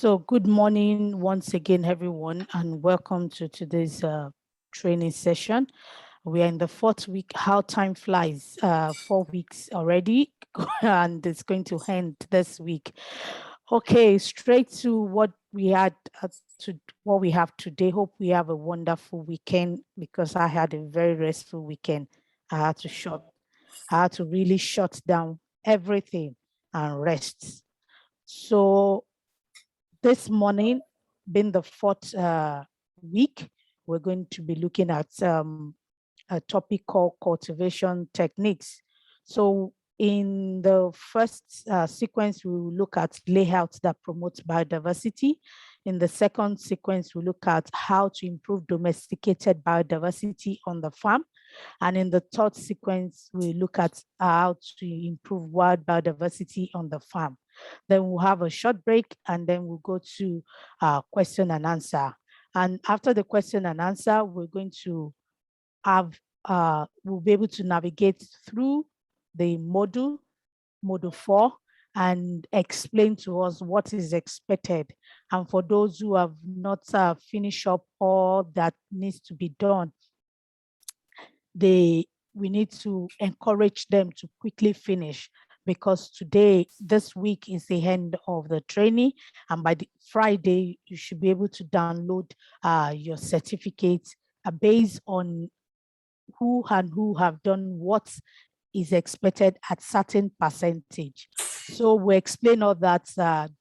So good morning once again, everyone, and welcome to today's training session. We are in the fourth week. How time flies, 4 weeks already, and it's going to end this week. Okay, straight to what we had what we have today. Hope we have a wonderful weekend, because I had a very restful weekend. I had to really shut down everything and rest. So this morning, being the fourth week, we're going to be looking at a topic called cultivation techniques. So in the first sequence, we will look at layouts that promote biodiversity. In the second sequence, we look at how to improve domesticated biodiversity on the farm. And in the third sequence, we look at how to improve wild biodiversity on the farm. Then we'll have a short break, and then we'll go to question and answer. And after the question and answer, we're going to have, we'll be able to navigate through the module 4, and explain to us what is expected. And for those who have not finished up all that needs to be done, we need to encourage them to quickly finish, because this week is the end of the training, and by the Friday, you should be able to download your certificate based on who have done what is expected at certain percentage. So we explain all that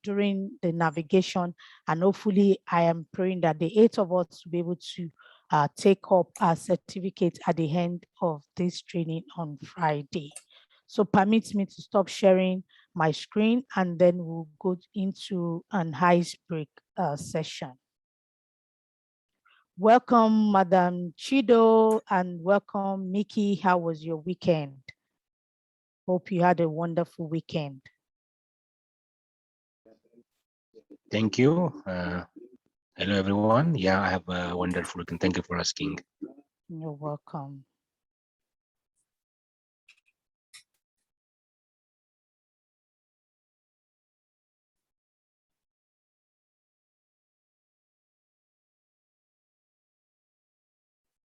during the navigation, and hopefully I am praying that the 8 of us will be able to take up our certificate at the end of this training on Friday. So permit me to stop sharing my screen, and then we'll go into an ice break session. Welcome, Madam Chido, and welcome, Mickey. How was your weekend? Hope you had a wonderful weekend. Thank you. Hello, everyone. Yeah, I have a wonderful weekend. Thank you for asking. You're welcome.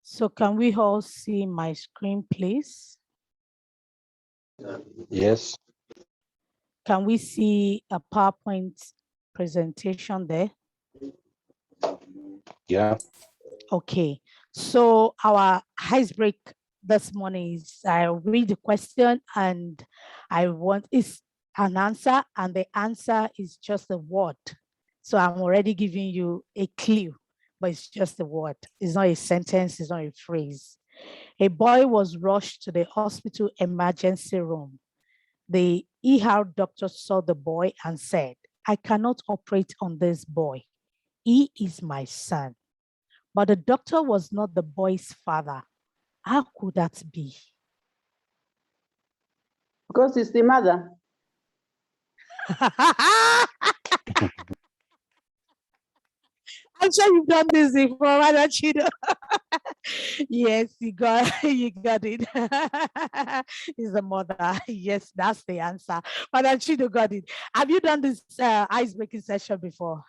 So can we all see my screen, please? Yes. Can we see a PowerPoint presentation there? Yeah. Okay. So our ice break this morning is, I read the question and is an answer, and the answer is just a word. So I'm already giving you a clue, but it's just a word. It's not a sentence, it's not a phrase. A boy was rushed to the hospital emergency room. The ER doctor saw the boy and said, "I cannot operate on this boy. He is my son." But the doctor was not the boy's father. How could that be? Because it's the mother. I'm sure you've done this before, why don't you know? Yes, you got it. It's the mother. Yes, that's the answer. But Chido got it. Have you done this ice-breaking session before?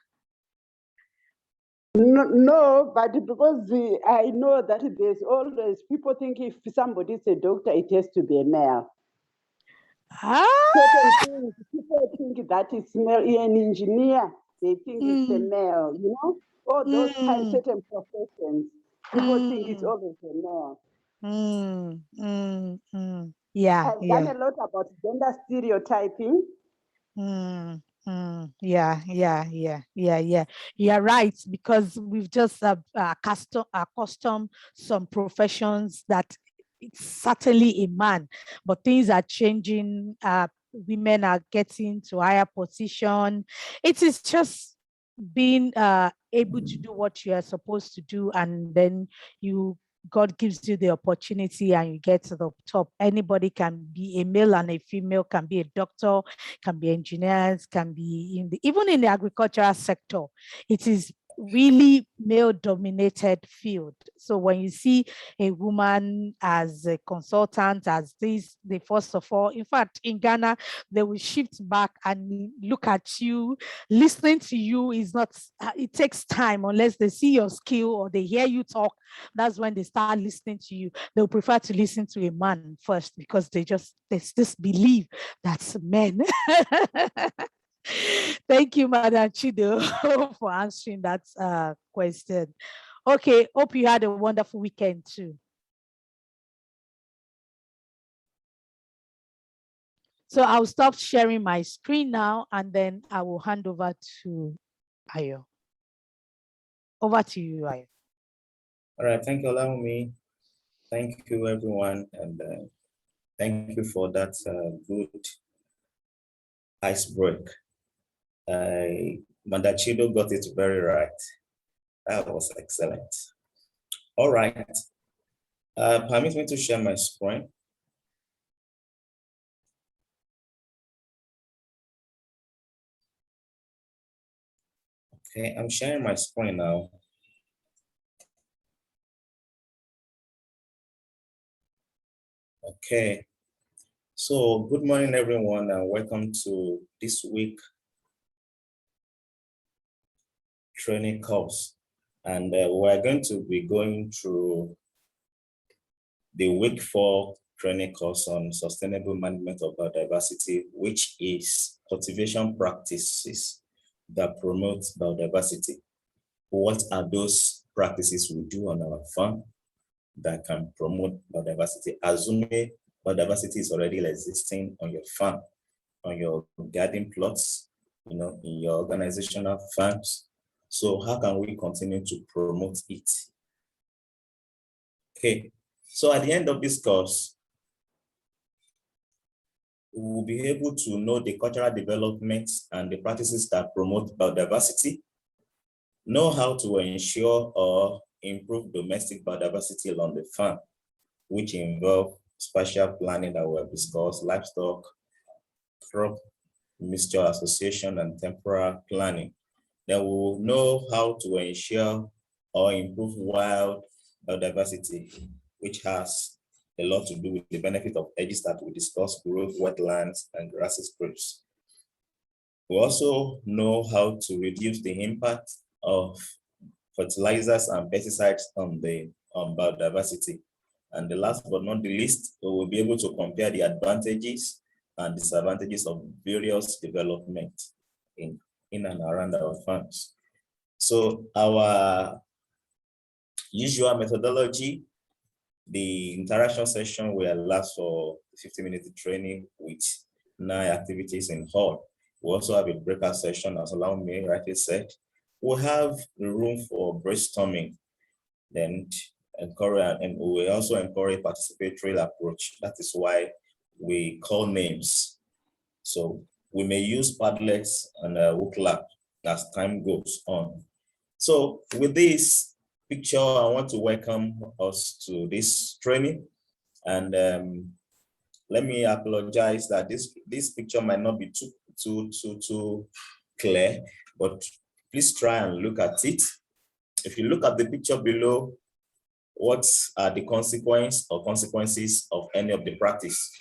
No, but because I know that there's always people think if somebody is a doctor, it has to be a male. Certain things, people think that it's male. An engineer, they think it's a male, you know? All those certain professions, people think it's always a male. Yeah, I've done a lot about gender stereotyping. Yeah. You're right, because we've just accustomed some professions that it's certainly a man, but things are changing. Women are getting to higher position. It is just being able to do what you are supposed to do, and then God gives you the opportunity and you get to the top. Anybody can be, a male and a female can be a doctor, can be engineers, can be even in the agricultural sector. It is really male-dominated field. So when you see a woman as a consultant, as this, they first of all, in fact, in Ghana, they will shift back and look at you. Listening to you is not, it takes time unless they see your skill or they hear you talk. That's when they start listening to you. They'll prefer to listen to a man first because there's this belief that's men. Thank you, Madam Chido, for answering that question. Okay, hope you had a wonderful weekend too. So I'll stop sharing my screen now, and then I will hand over to Ayo. Over to you, Ayo. All right, thank you, Allow Thank you, everyone, and thank you for that good ice break. Mandachido got it very right. That was excellent. All right. Permit me to share my screen. Okay, I'm sharing my screen now. Okay. So good morning, everyone, and welcome to this week training course. And we're going to be going through the week 4 training course on sustainable management of biodiversity, which is cultivation practices that promote biodiversity. What are those practices we do on our farm that can promote biodiversity? Assuming biodiversity is already existing on your farm, on your garden plots, in your organizational farms. So how can we continue to promote it? Okay, so at the end of this course, we will be able to know the cultural developments and the practices that promote biodiversity, know how to ensure or improve domestic biodiversity along the farm, which involve spatial planning that we have discussed, livestock, crop mixture association, and temporal planning. Then we will know how to ensure or improve wild biodiversity, which has a lot to do with the benefit of edges that we discussed, growth, wetlands, and grassy strips. We also know how to reduce the impact of fertilizers and pesticides on biodiversity. And the last but not the least, we will be able to compare the advantages and disadvantages of various development in and around our farms. So our usual methodology, the interaction session will last for 50-minute training with 9 activities in hall. We also have a breakout session, as Allow Me rightly said. We'll have the room for brainstorming, then encourage, and we also encourage participatory approach. That is why we call names. So we may use Padlets and WooClap as time goes on. So with this picture, I want to welcome us to this training. And let me apologize that this picture might not be too clear, but please try and look at it. If you look at the picture below, what are the consequences of any of the practice?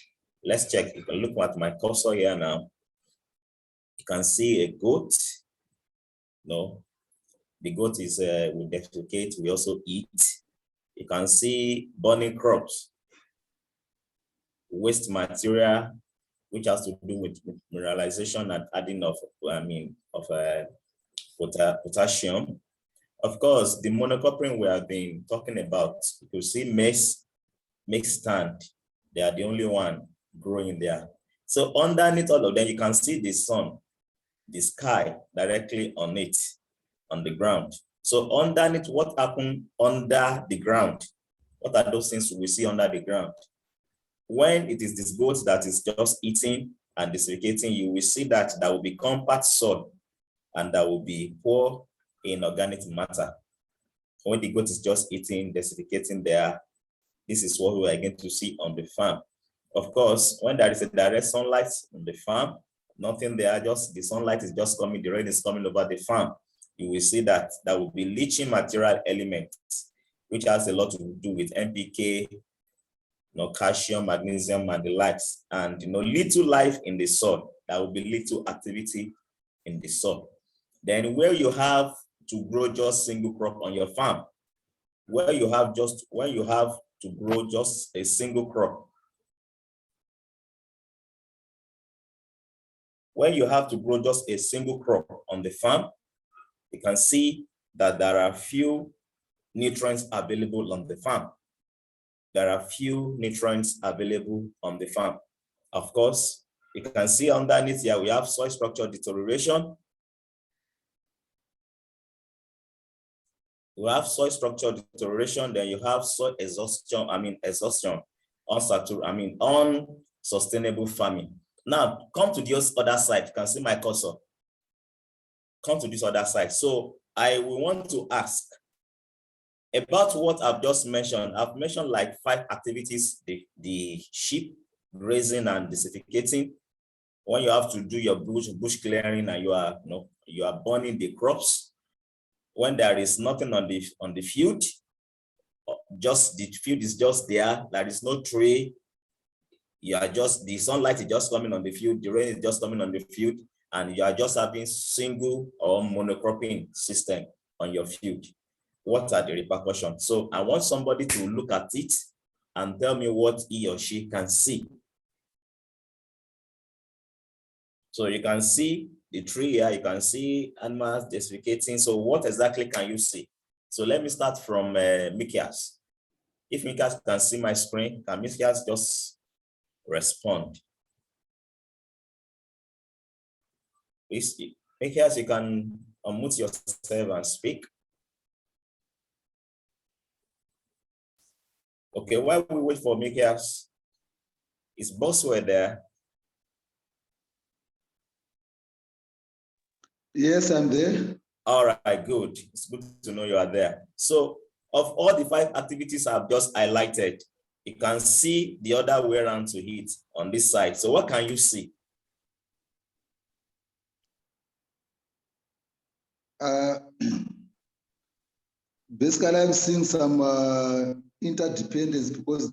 Let's check. You can look at my cursor here now. You can see a goat. No, the goat is we defecate, we also eat. You can see burning crops, waste material, which has to do with mineralization and adding of potassium. Of course, the monocropping we have been talking about, you see maize stand, they are the only one growing there. So underneath all of them, you can see the sun, the sky directly on it, on the ground. So underneath, what happened under the ground? What are those things we see under the ground? When it is this goat that is just eating and desiccating, you will see that there will be compact soil and that will be poor in organic matter. When the goat is just eating, desiccating there, this is what we are going to see on the farm. Of course, when there is a direct sunlight on the farm, nothing there, just the sunlight is just coming, the rain is coming over the farm. you will see that there will be leaching material elements, which has a lot to do with NPK, calcium, magnesium, and the likes, and little life in the soil. There will be little activity in the soil. Then where you have to grow just single crop on your farm, where you have to grow just a single crop, when you have to grow just a single crop on the farm, you can see that there are few nutrients available on the farm. There are few nutrients available on the farm. Of course, you can see underneath here, we have soil structure deterioration. You have soil structure deterioration, then you have soil exhaustion, unsustainable farming. Now, come to this other side. You can see my cursor. Come to this other side. So I will want to ask about what I've just mentioned. I've mentioned like 5 activities: the sheep grazing and desiccating. When you have to do your bush clearing and you are burning the crops. When there is nothing on the field, just the field is just there. There is no tree. The sunlight is just coming on the field. The rain is just coming on the field, and you are just having single or monocropping system on your field. What are the repercussions? So I want somebody to look at it and tell me what he or she can see. So you can see the tree here, you can see animals desiccating. So what exactly can you see? So let me start from Mikias. If Mikias can see my screen, can Mikias just respond? Please, Mikias, you can unmute yourself and speak. Okay, while we wait for Mikias, is Boswell there? Yes, I'm there. All right, good. It's good to know you are there. So of all the 5 activities I've just highlighted, you can see the other way around to it on this side. So what can you see? Basically, I'm seeing some interdependence because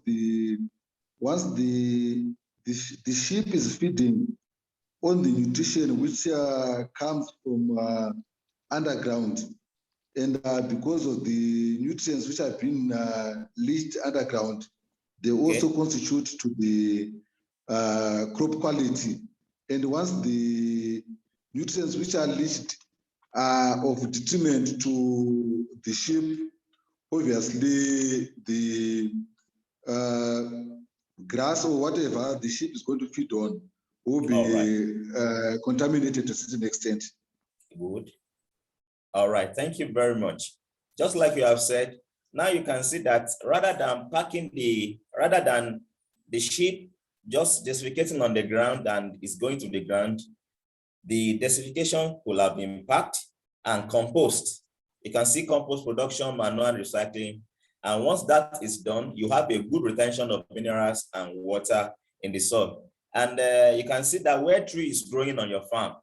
once the sheep is feeding on the nutrition which comes from underground, and because of the nutrients which have been leached underground, they also constitute to the crop quality. And once the nutrients which are leached are of detriment to the sheep, obviously the grass or whatever the sheep is going to feed on will be contaminated to a certain extent. Good. All right, thank you very much. Just like you have said, now you can see that rather than the sheep just desiccating on the ground and is going to the ground, the desiccation will have been packed and compost. You can see compost production, manure recycling. And once that is done, you have a good retention of minerals and water in the soil. And you can see that where tree is growing on your farm,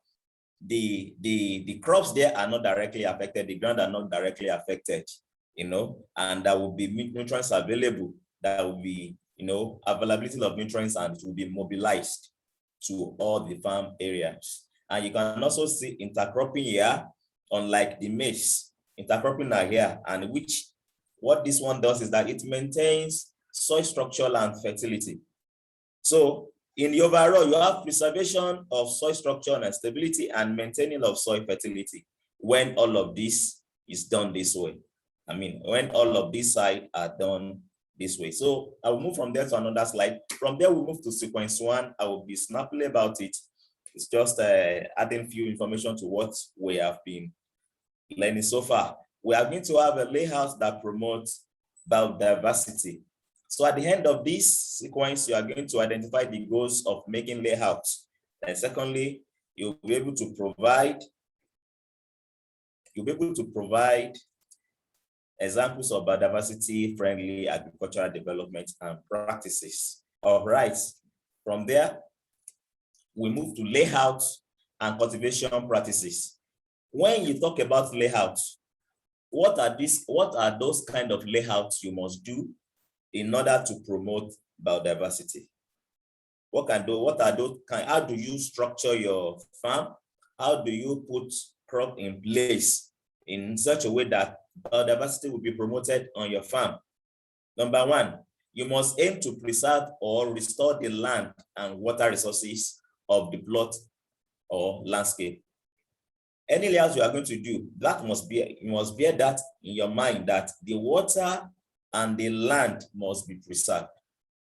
the crops there are not directly affected, the ground are not directly affected, and there will be nutrients available, that will be, availability of nutrients, and it will be mobilized to all the farm areas. And you can also see intercropping here, unlike the maize, intercropping are here, and what this one does is that it maintains soil structure and fertility. So in the overall, you have preservation of soil structure and stability and maintaining of soil fertility when all of this is done this way. When all of these sides are done this way. So I will move from there to another slide. From there, we'll move to sequence 1. I will be snappily about it. It's just adding few information to what we have been learning so far. We are going to have a layout that promotes biodiversity. So at the end of this sequence, you are going to identify the goals of making layouts. And secondly, you'll be able to provide examples of biodiversity-friendly agricultural development and practices. All right. From there, we move to layout and cultivation practices. when you talk about layout, what are those kind of layouts you must do in order to promote biodiversity? What are those how do you structure your farm? How do you put crop in place in such a way that biodiversity will be promoted on your farm? Number one, you must aim to preserve or restore the land and water resources of the plot or landscape. Any layouts you are going to do, you must bear that in your mind, that the water and the land must be preserved.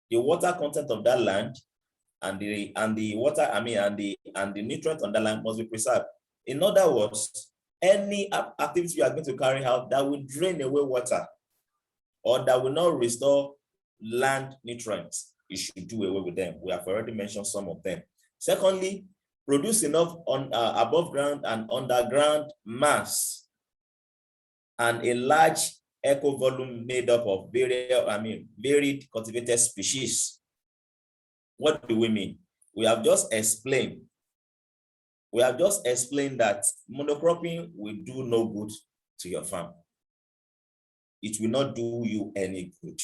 The water content of that land and the water, and the nutrient on the land must be preserved. In other words, any activity you are going to carry out that will drain away water or that will not restore land nutrients, you should do away with them. We have already mentioned some of them. Secondly, produce enough above ground and underground mass and a large eco volume made up of varied cultivated species. What do we mean? We have just explained that monocropping will do no good to your farm. It will not do you any good.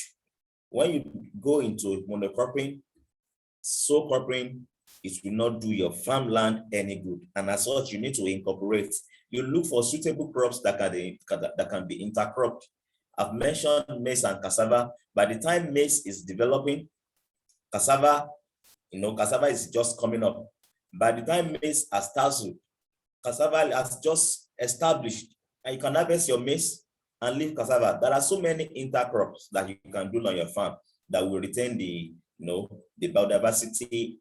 When you go into monocropping, sole cropping, it will not do your farmland any good. And as such, you need to incorporate. You look for suitable crops that can be intercropped. I've mentioned maize and cassava. By the time maize is developing, cassava is just coming up. By the time maize has tasseled, cassava has just established, and you can harvest your maize and leave cassava. There are so many intercrops that you can do on your farm that will retain the biodiversity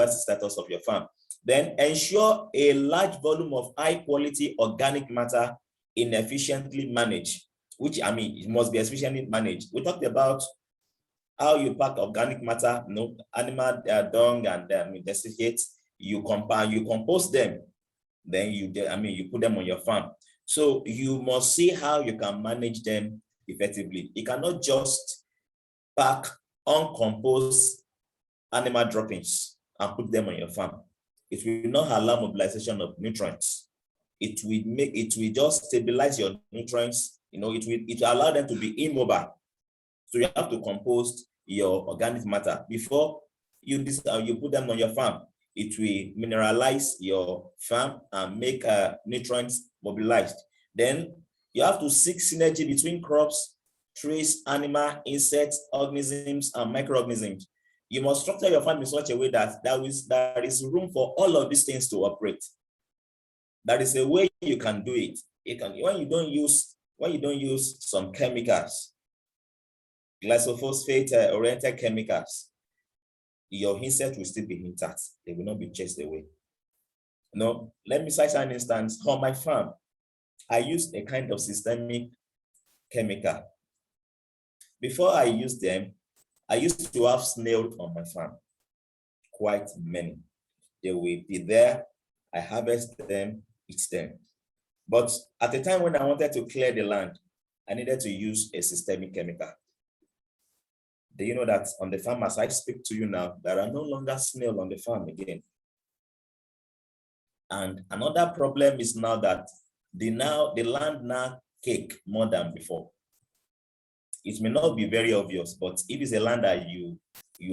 status of your farm. Then ensure a large volume of high quality organic matter inefficiently managed, which it must be efficiently managed. We talked about how you pack organic matter, animal dung and desiccates, you compost them, then you put them on your farm. So you must see how you can manage them effectively. You cannot just pack uncomposed animal droppings and put them on your farm. It will not allow mobilization of nutrients. It will just stabilize your nutrients. It will allow them to be immobile. So you have to compost your organic matter before you put them on your farm. It will mineralize your farm and make nutrients mobilized. Then you have to seek synergy between crops, trees, animal, insects, organisms, and microorganisms. You must structure your farm in such a way that there is room for all of these things to operate. That is a way you can do it. When you don't use some chemicals, glyphosate oriented chemicals, your insect will still be intact. They will not be chased away. Let me cite an instance. On my farm, I used a kind of systemic chemical. Before I used them, I used to have snails on my farm, quite many. They will be there, I harvest them, eat them. But at the time when I wanted to clear the land, I needed to use a systemic chemical. Do you know that on the farm, as I speak to you now, there are no longer snails on the farm again? And another problem is now that the land now cake more than before. It may not be very obvious, but if it's a land that you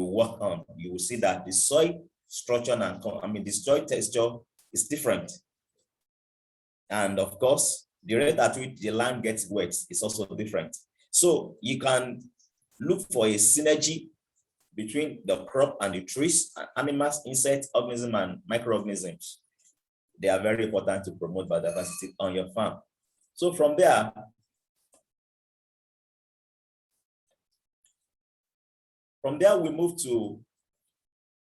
work on, you will see that the soil structure and the soil texture is different. And of course, the rate at which the land gets wet is also different. So you can look for a synergy between the crop and the trees, animals, insects, organisms, and microorganisms. They are very important to promote biodiversity on your farm. So from there, we move to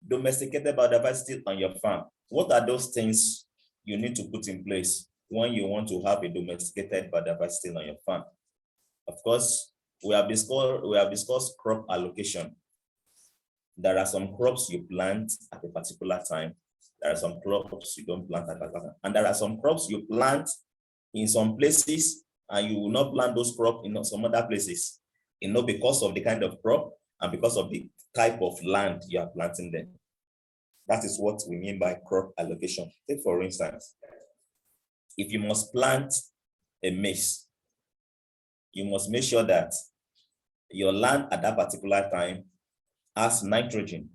domesticated biodiversity on your farm. What are those things you need to put in place when you want to have a domesticated biodiversity on your farm? Of course, we have discussed crop allocation. There are some crops you plant at a particular time. There are some crops you don't plant at a particular time. And there are some crops you plant in some places and you will not plant those crops in some other places, because of the kind of crop and because of the type of land you are planting them. That is what we mean by crop allocation. Take for instance, if you must plant a maize, you must make sure that your land at that particular time has nitrogen,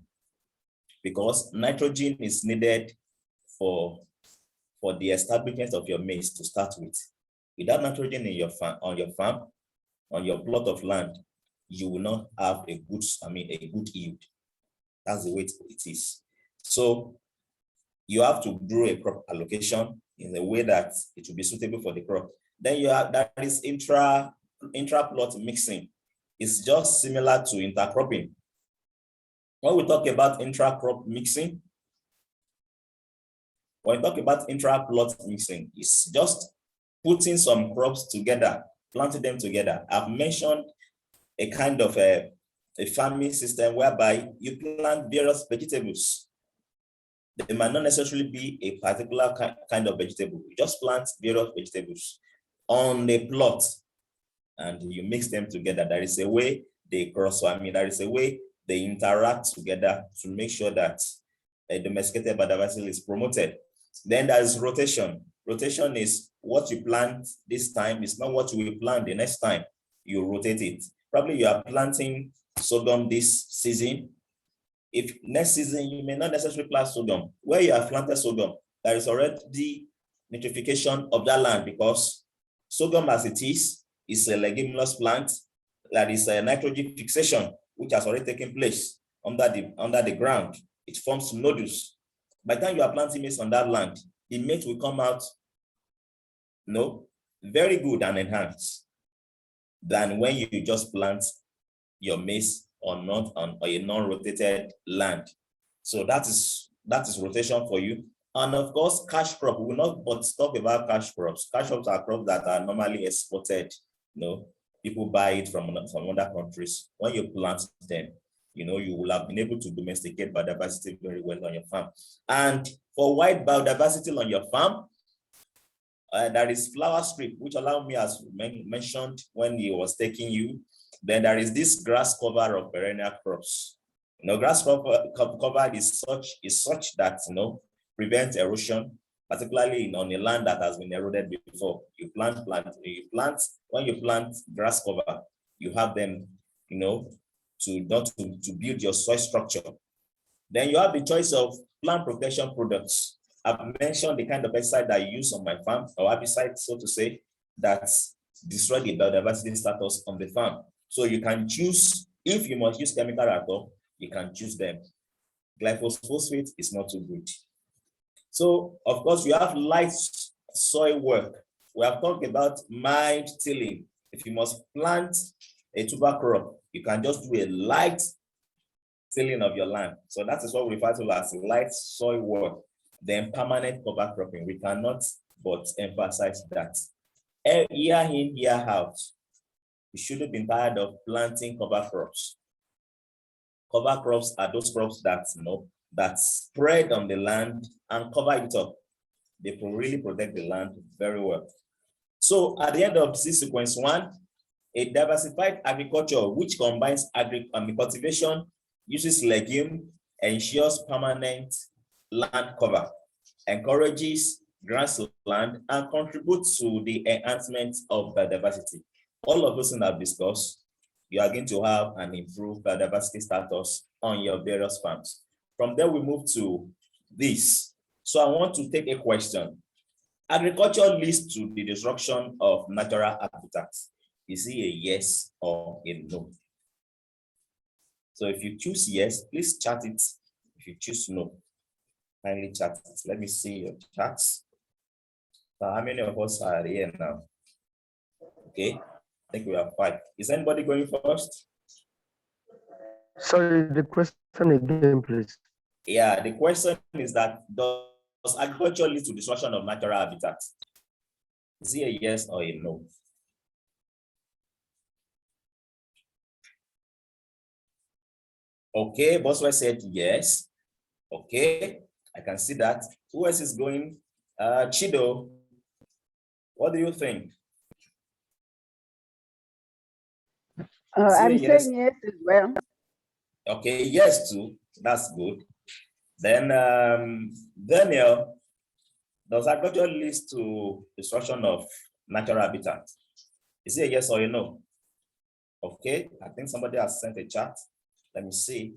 because nitrogen is needed for the establishment of your maize to start with. Without nitrogen in your farm, on your plot of land, you will not have a good yield. That's the way it is. So you have to do a crop allocation in a way that it will be suitable for the crop. Then that is intra-plot mixing. It's just similar to intercropping. When we talk about intra-crop mixing, it's just putting some crops together, planting them together. I've mentioned a kind of a farming system whereby you plant various vegetables. They might not necessarily be a particular kind of vegetable. You just plant various vegetables on a plot and you mix them together. There is a way they cross. There is a way they interact together to make sure that a domesticated biodiversity is promoted. Then there is rotation. Rotation is what you plant this time is not what you will plant the next time. You rotate it. Probably you are planting sorghum this season. If next season you may not necessarily plant sorghum. Where you have planted sorghum, there is already nitrification of that land, because sorghum as it is a leguminous plant that is a nitrogen fixation, which has already taken place under the ground. It forms nodules. By the time you are planting maize on that land, the maize will come out very good and enhanced than when you just plant your maize on a non-rotated land. So that is rotation for you. And of course, cash crop. We will not but talk about cash crops. Cash crops are crops that are normally exported. People buy it from other countries. When you plant them, you will have been able to domesticate biodiversity very well on your farm. And for wide biodiversity on your farm, there is flower strip, which allow me, as mentioned when he was taking you. Then there is this grass cover of perennial crops. Grass cover is such that prevents erosion, particularly on a land that has been eroded before. When you plant grass cover, you have them, to build your soil structure. Then you have the choice of plant protection products. I've mentioned the kind of pesticide that I use on my farm, or herbicide, so to say, that destroy the biodiversity status on the farm. So you can choose, if you must use chemical at all, you can choose them. Glyphosate is not too good. So, of course, you have light soil work. We have talked about mild tilling. If you must plant a tuber crop, you can just do a light tilling of your land. So that is what we refer to as light soil work. Then permanent cover cropping. We cannot but emphasize that. Year in, year out, you shouldn't be tired of planting cover crops. Cover crops are those crops that spread on the land and cover it up. They really protect the land very well. So at the end of this sequence 1, a diversified agriculture which combines cultivation, uses legume, ensures permanent land cover, encourages grassland, and contributes to the enhancement of biodiversity. All of those things I've discussed, you are going to have an improved biodiversity status on your various farms. From there, we move to this. So I want to take a question. Agriculture leads to the destruction of natural habitats. Is it a yes or a no? So if you choose yes, please chat it. If you choose no, kindly chat it. Let me see your chats. So how many of us are here now? Okay, I think we have 5. Is anybody going first? Sorry, the question again, please. Yeah, the question is that does agriculture lead to destruction of natural habitats? Is it a yes or a no? Okay, Boswell said yes. Okay, I can see that. Who else is going? Chido, what do you think? I'm saying yes as well. Okay, yes too. That's good. Then Daniel, Does agriculture lead to destruction of natural habitat? Is it a yes or a no? Okay, I think somebody has sent a chat. Let me see.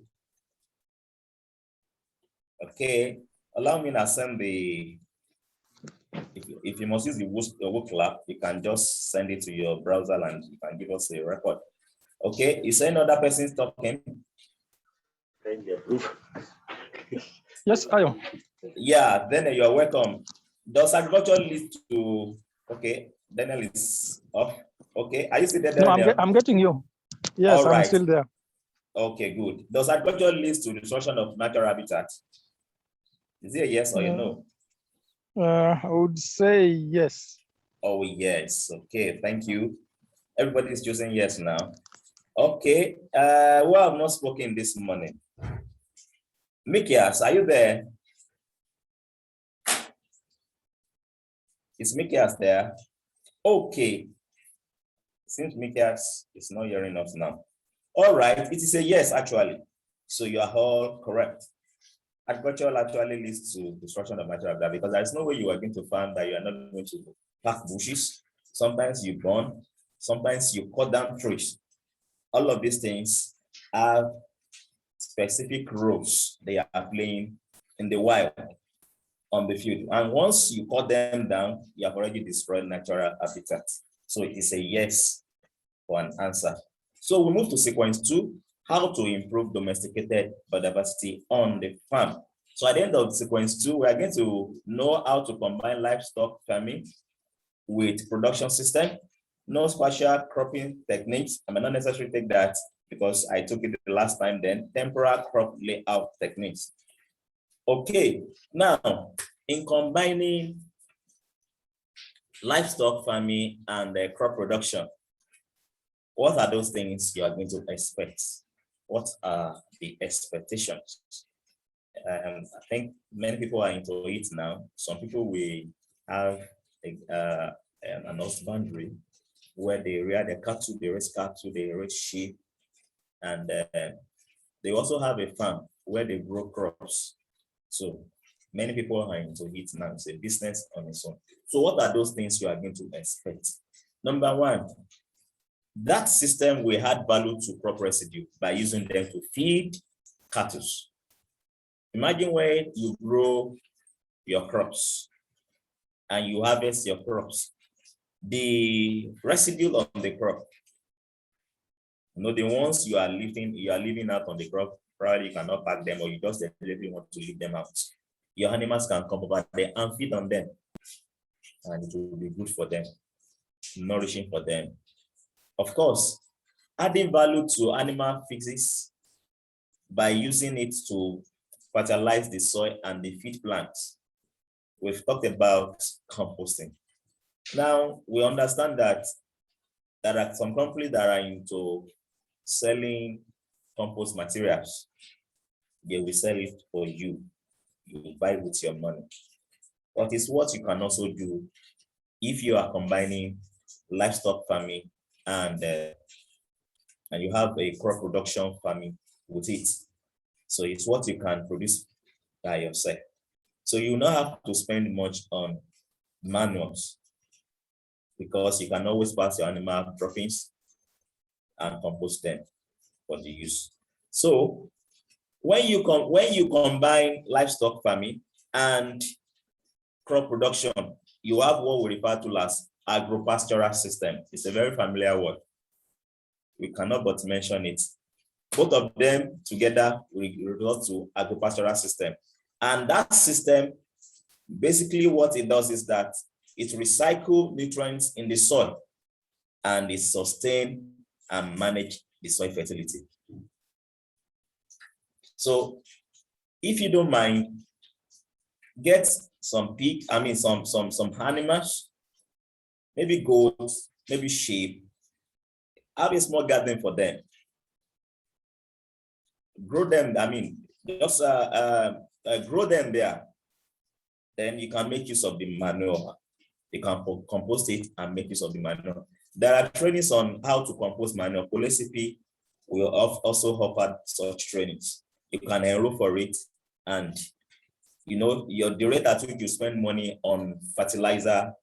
Okay, allow me to send the, if you must use the work lab, you can just send it to your browser and you can give us a record. Okay, is there another person talking? Yes, Ayo. Yeah, then you are welcome. Does agriculture lead to, okay, Daniel is off. Okay, are you still there, No, Daniel? I'm getting you. Yes, All I'm right. still there. Okay, good. Does agriculture lead to destruction of natural habitat? Is it a yes or a no? I would say yes. Oh, yes. Okay, thank you. Everybody's choosing yes now. Okay, who have not spoken this morning? Mikias, are you there? Is Mikias there? Okay. Since Mikias is not hearing us now. All right, it is a yes, actually. So you are all correct. Agriculture actually leads to destruction of natural habitat because there's no way you are going to farm that you are not going to plant bushes. Sometimes you burn, sometimes you cut down trees. All of these things have specific roles they are playing in the wild, on the field. And once you cut them down, you have already destroyed natural habitat. So it is a yes for an answer. So we move to sequence 2, how to improve domesticated biodiversity on the farm. So at the end of sequence 2, we are going to know how to combine livestock farming with production system, no spatial cropping techniques. I may not necessarily take that because I took it the last time then, temporal crop layout techniques. Okay, now in combining livestock farming and crop production, what are those things you are going to expect? What are the expectations? I think many people are into it now. Some people will have an husbandry where they rear their cattle, they raise cattle, they raise sheep, and they also have a farm where they grow crops. So many people are into it now. It's a business on its own. So what are those things you are going to expect? Number one, that system will add value to crop residue by using them to feed cattle. Imagine when you grow your crops and you harvest your crops, the residue on the crop, the ones you are leaving out on the crop, probably you cannot pack them or you just definitely want to leave them out. Your animals can come over there and feed on them, and it will be good for them, nourishing for them. Of course, adding value to animal feces by using it to fertilize the soil and the feed plants. We've talked about composting. Now, we understand that there are some companies that are into selling compost materials. They will sell it for you. You will buy with your money. But it's what you can also do if you are combining livestock farming and you have a crop production farming with it. So it's what you can produce by yourself. So you don't have to spend much on manuals because you can always pass your animal droppings and compost them for the use. So when you combine livestock farming and crop production, you have what we refer to as agropastoral system. It's a very familiar word. We cannot but mention it. Both of them together will result to agropastoral system. And that system, basically what it does is that it recycles nutrients in the soil and it sustains and manages the soil fertility. So if you don't mind, get some some animals, maybe goats, maybe sheep, have a small garden for them. Grow them, just grow them there. Then you can make use of the manure. You can compost it and make use of the manure. There are trainings on how to compost manure. PolyCP will also offer such trainings. You can enroll for it and the rate at which you spend money on fertilizer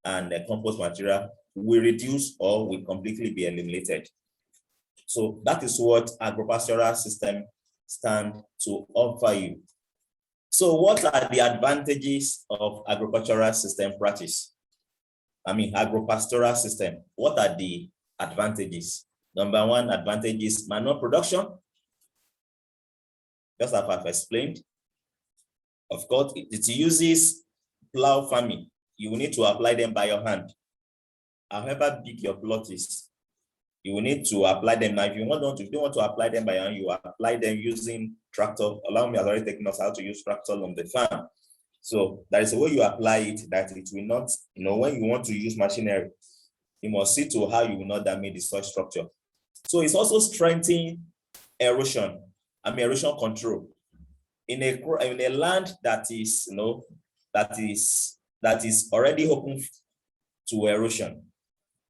and compost material will reduce or will completely be eliminated. So that is what agropastoral system stand to offer you. So what are the advantages of agricultural system practice? Agropastoral system. What are the advantages? Number one advantage is manure production. Just as I've explained. Of course, it uses plow farming. You will need to apply them by your hand. However big your plot is, you will need to apply them. Now, if you don't want to apply them by hand, you apply them using tractor. Allow me, I've already taken us how to use tractor on the farm. So there is a way you apply it that it will not, when you want to use machinery, you must see to how you will not damage the soil structure. So it's also strengthening erosion, erosion control. In a land that is, that is already open to erosion,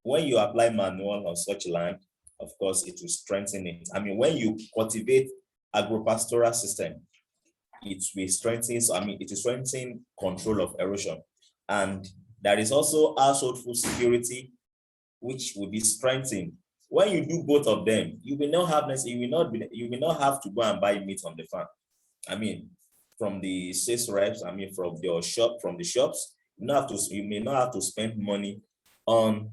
when you apply manure on such land, of course, it will strengthen it. When you cultivate agropastoral system, it will strengthen. It is strengthening control of erosion, and there is also household food security, which will be strengthened. When you do both of them, you will not have have to go and buy meat on the farm. From the sales reps, from your shop, from the shops, you may not have to spend money on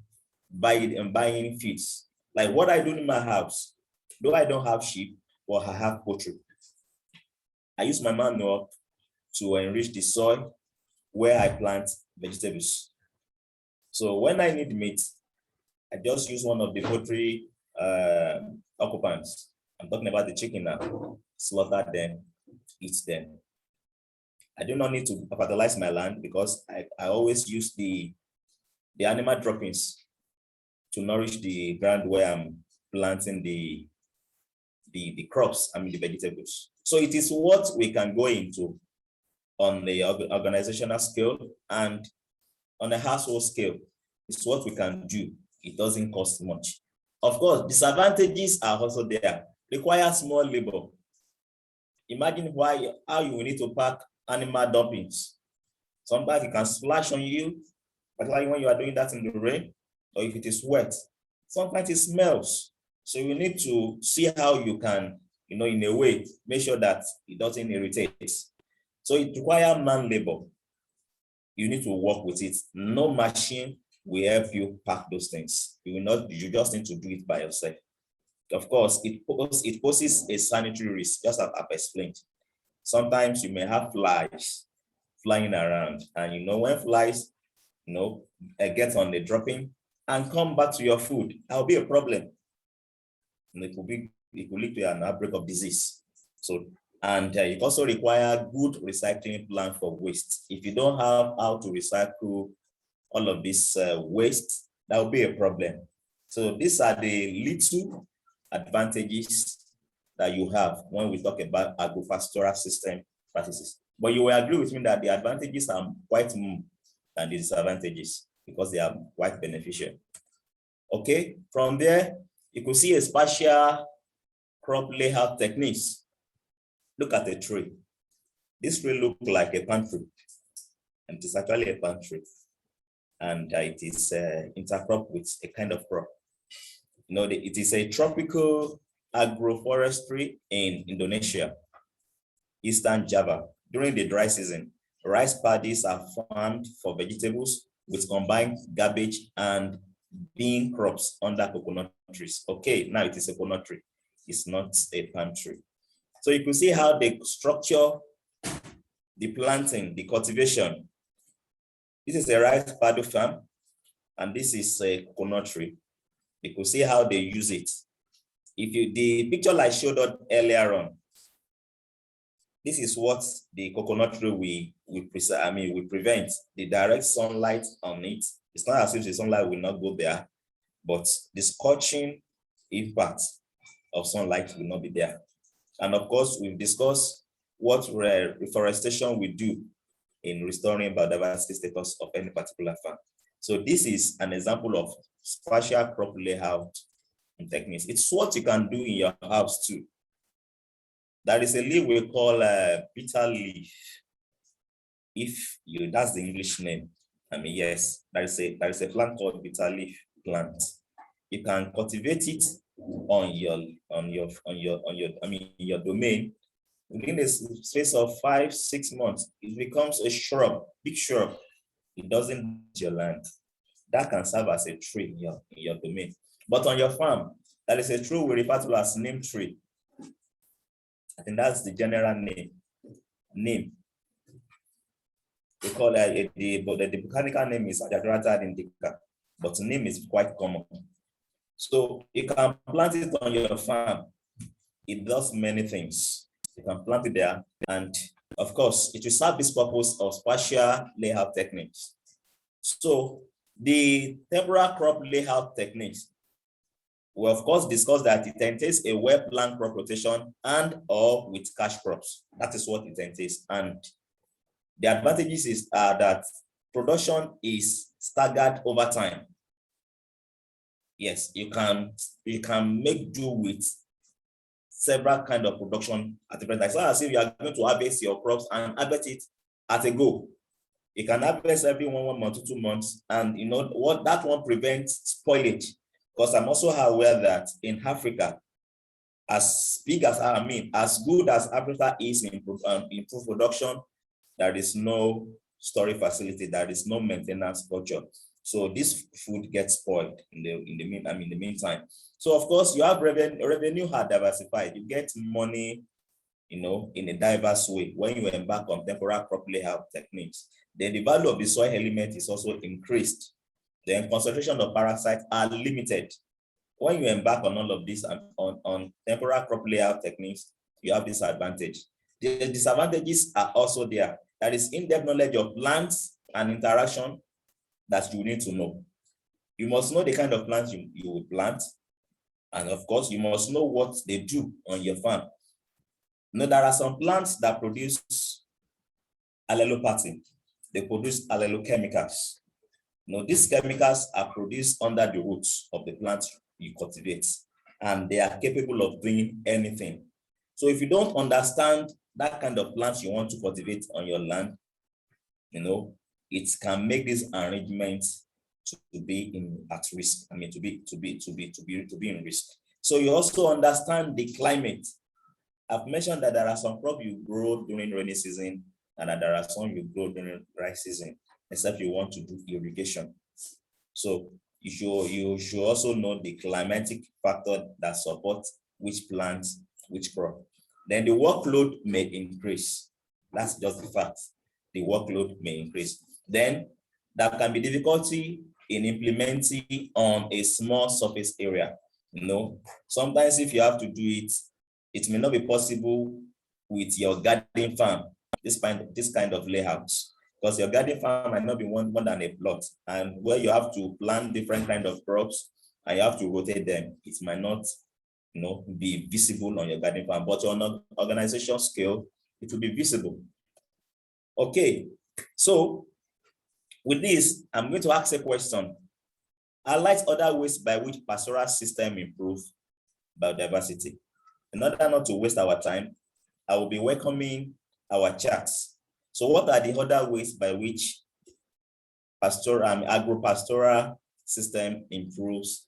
buying feeds. Like what I do in my house, though I don't have sheep, but I have poultry. I use my manure to enrich the soil where I plant vegetables. So when I need meat, I just use one of the poultry occupants. I'm talking about the chicken now. Slaughter them, eat them. I do not need to fertilize my land because I always use the animal droppings to nourish the ground where I'm planting the crops, the vegetables. So it is what we can go into on the organizational scale and on a household scale. It's what we can do. It doesn't cost much. Of course, disadvantages are also there. Requires more labor. Imagine how you will need to pack animal dumpings. Sometimes it can splash on you, particularly when you are doing that in the rain, or if it is wet. Sometimes it smells. So you need to see how you can, in a way, make sure that it doesn't irritate. So it requires man labor. You need to work with it. No machine will help you pack those things. You just need to do it by yourself. Of course, it poses a sanitary risk, just as I've explained. Sometimes you may have flies flying around, and when flies, get on the dropping and come back to your food, that will be a problem. And it could lead to an outbreak of disease. So, and it also requires good recycling plan for waste. If you don't have how to recycle all of this waste, that will be a problem. So these are the little advantages that you have when we talk about agropastoral system practices. But you will agree with me that the advantages are quite more than the disadvantages because they are quite beneficial. Okay, from there, you could see a spatial crop layout techniques. Look at the tree. This tree looks like a pantry, and it is actually a pantry. And it is intercrop with a kind of crop. It is a tropical agroforestry in Indonesia, Eastern Java. During the dry season, rice paddies are farmed for vegetables with combined cabbage and bean crops under coconut trees. Okay, now it is a coconut tree. It's not a palm tree. So you can see how they structure the planting, the cultivation. This is a rice paddy farm, and this is a coconut tree. You can see how they use it. The picture I showed earlier on, this is what the coconut tree we prevent the direct sunlight on it. It's not as if the sunlight will not go there, but the scorching impact of sunlight will not be there. And of course, we've discussed what reforestation will do in restoring biodiversity status of any particular farm. So this is an example of spatial crop layout and techniques. It's what you can do in your house too. There is a leaf we call bitter leaf. if you, that's the English name. I mean, yes, there is a plant called bitter leaf plant. You can cultivate it on your domain. Within a space of 5-6 months, it becomes a shrub, big shrub. It doesn't damage your land. That can serve as a tree in your domain. But on your farm, that is a tree we refer to as neem tree. I think that's the general name. Neem. They call it the botanical name is Ajagrata indica, but neem is quite common. So you can plant it on your farm. It does many things. You can plant it there, and of course, it will serve this purpose of spatial layout techniques. So the temporal crop layout techniques, we of course discuss that it entails a well-planned crop rotation and or with cash crops. That is what it entails. And the advantages are that production is staggered over time. Yes, you can make do with several kinds of production at different times. So as if you are going to harvest your crops and harvest it at a go. You can harvest every 1 month to 2 months, and you know what, that one prevents spoilage. Because I'm also aware that in Africa, as big as as good as Africa is in food production, there is no storage facility, there is no maintenance culture. So this food gets spoiled in the meantime. So of course you have revenue are diversified. You get money, you know, in a diverse way when you embark on temporal crop layout techniques. Then the value of the soil element is also increased. Then concentration of parasites are limited. When you embark on all of this on temporal crop layout techniques, you have this advantage. The disadvantages are also there. That is in-depth knowledge of plants and interaction that you need to know. You must know the kind of plants you will plant. And of course, you must know what they do on your farm. Now, there are some plants that produce allelopathy. They produce allelochemicals. Now, these chemicals are produced under the roots of the plant you cultivate, and they are capable of doing anything. So if you don't understand that kind of plants you want to cultivate on your land, you know, it can make this arrangement to be at risk. I mean, to be in risk. So you also understand the climate. I've mentioned that there are some crops you grow during rainy season, and that there are some you grow during dry season, except you want to do irrigation. So you should also know the climatic factor that supports which plants, which crop. Then the workload may increase. That's just the fact. The workload may increase. Then there can be difficulty in implementing on a small surface area. You know, sometimes if you have to do it, it may not be possible with your garden farm, this kind of layouts, because your garden farm might not be more than a plot, and where you have to plant different kind of crops and you have to rotate them, it might not, you know, be visible on your garden farm, but on an organizational scale, it will be visible. Okay, so with this, I'm going to ask a question. Highlight other ways by which pastoral system improve biodiversity. In order not to waste our time, I will be welcoming our chats. So what are the other ways by which agro-pastoral system improves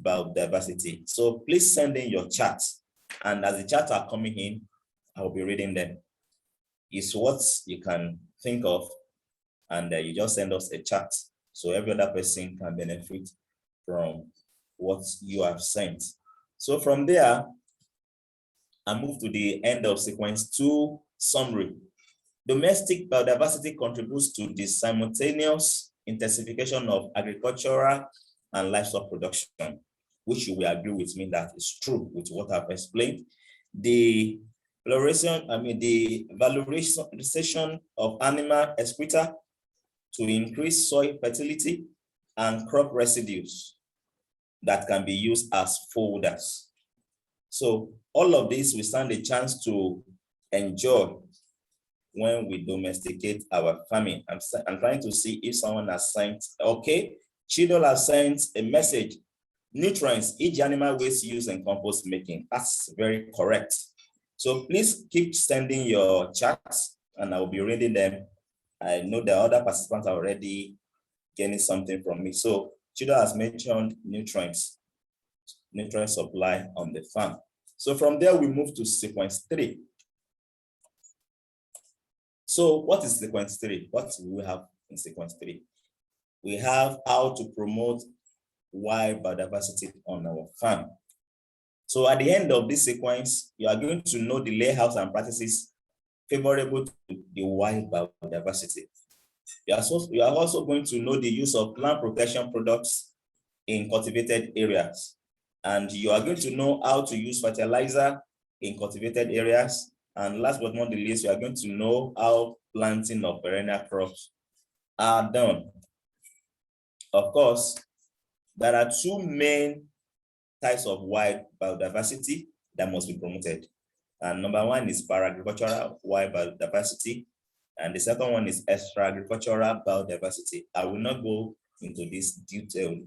biodiversity? So please send in your chats, and as the chats are coming in, I will be reading them. It's what you can think of, and you just send us a chat so every other person can benefit from what you have sent. So from there, I move to the end of sequence 2 summary. Domestic biodiversity contributes to the simultaneous intensification of agricultural and livestock production, which you will agree with me that is true with what I've explained. The valorization of animal excreta to increase soil fertility and crop residues that can be used as folders. So all of this we stand a chance to enjoy when we domesticate our farming. I'm trying to see if someone has sent, okay, Chidol has sent a message. Nutrients, each animal waste used in compost making. That's very correct. So please keep sending your chats and I will be reading them I know the other participants are already getting something from me. So Chido has mentioned nutrient supply on the farm. So from there, we move to sequence 3. So what is sequence 3? What do we have in sequence 3? We have how to promote wild biodiversity on our farm. So at the end of this sequence, you are going to know the layouts and practices favorable to the wild biodiversity. You are also going to know the use of plant protection products in cultivated areas. And you are going to know how to use fertilizer in cultivated areas. And last but not the least, you are going to know how planting of perennial crops are done. Of course, there are 2 main types of wild biodiversity that must be promoted. And number 1 is para-agricultural wild biodiversity, and the second one is extra-agricultural biodiversity. I will not go into this detail,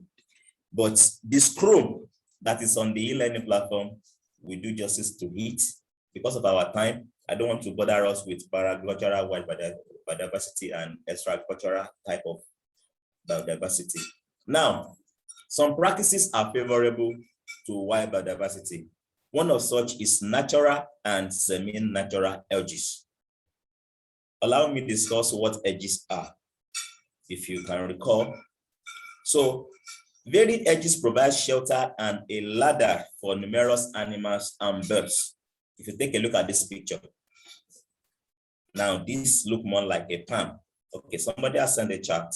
but the scroll that is on the e-learning platform will do justice to it. Because of our time, I don't want to bother us with para-agricultural wild biodiversity and extra-agricultural type of biodiversity. Now, some practices are favorable to wild biodiversity. One of such is natural and semi-natural edges. Allow me to discuss what edges are, if you can recall. So, varied edges provide shelter and a ladder for numerous animals and birds. If you take a look at this picture, now this looks more like a palm. Okay, somebody has sent a chart.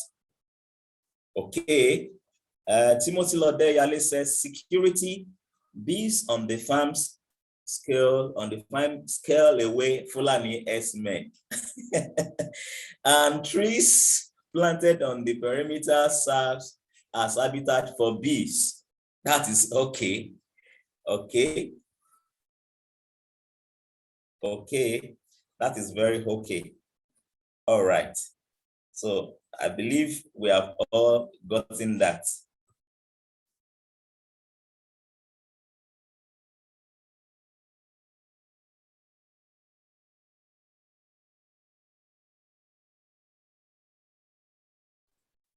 Okay, Timothy Lode Yale says security, bees on the farms scale away Fulani S-men. And trees planted on the perimeter serves as habitat for bees. That is okay. Okay. Okay. That is very okay. All right. So I believe we have all gotten that.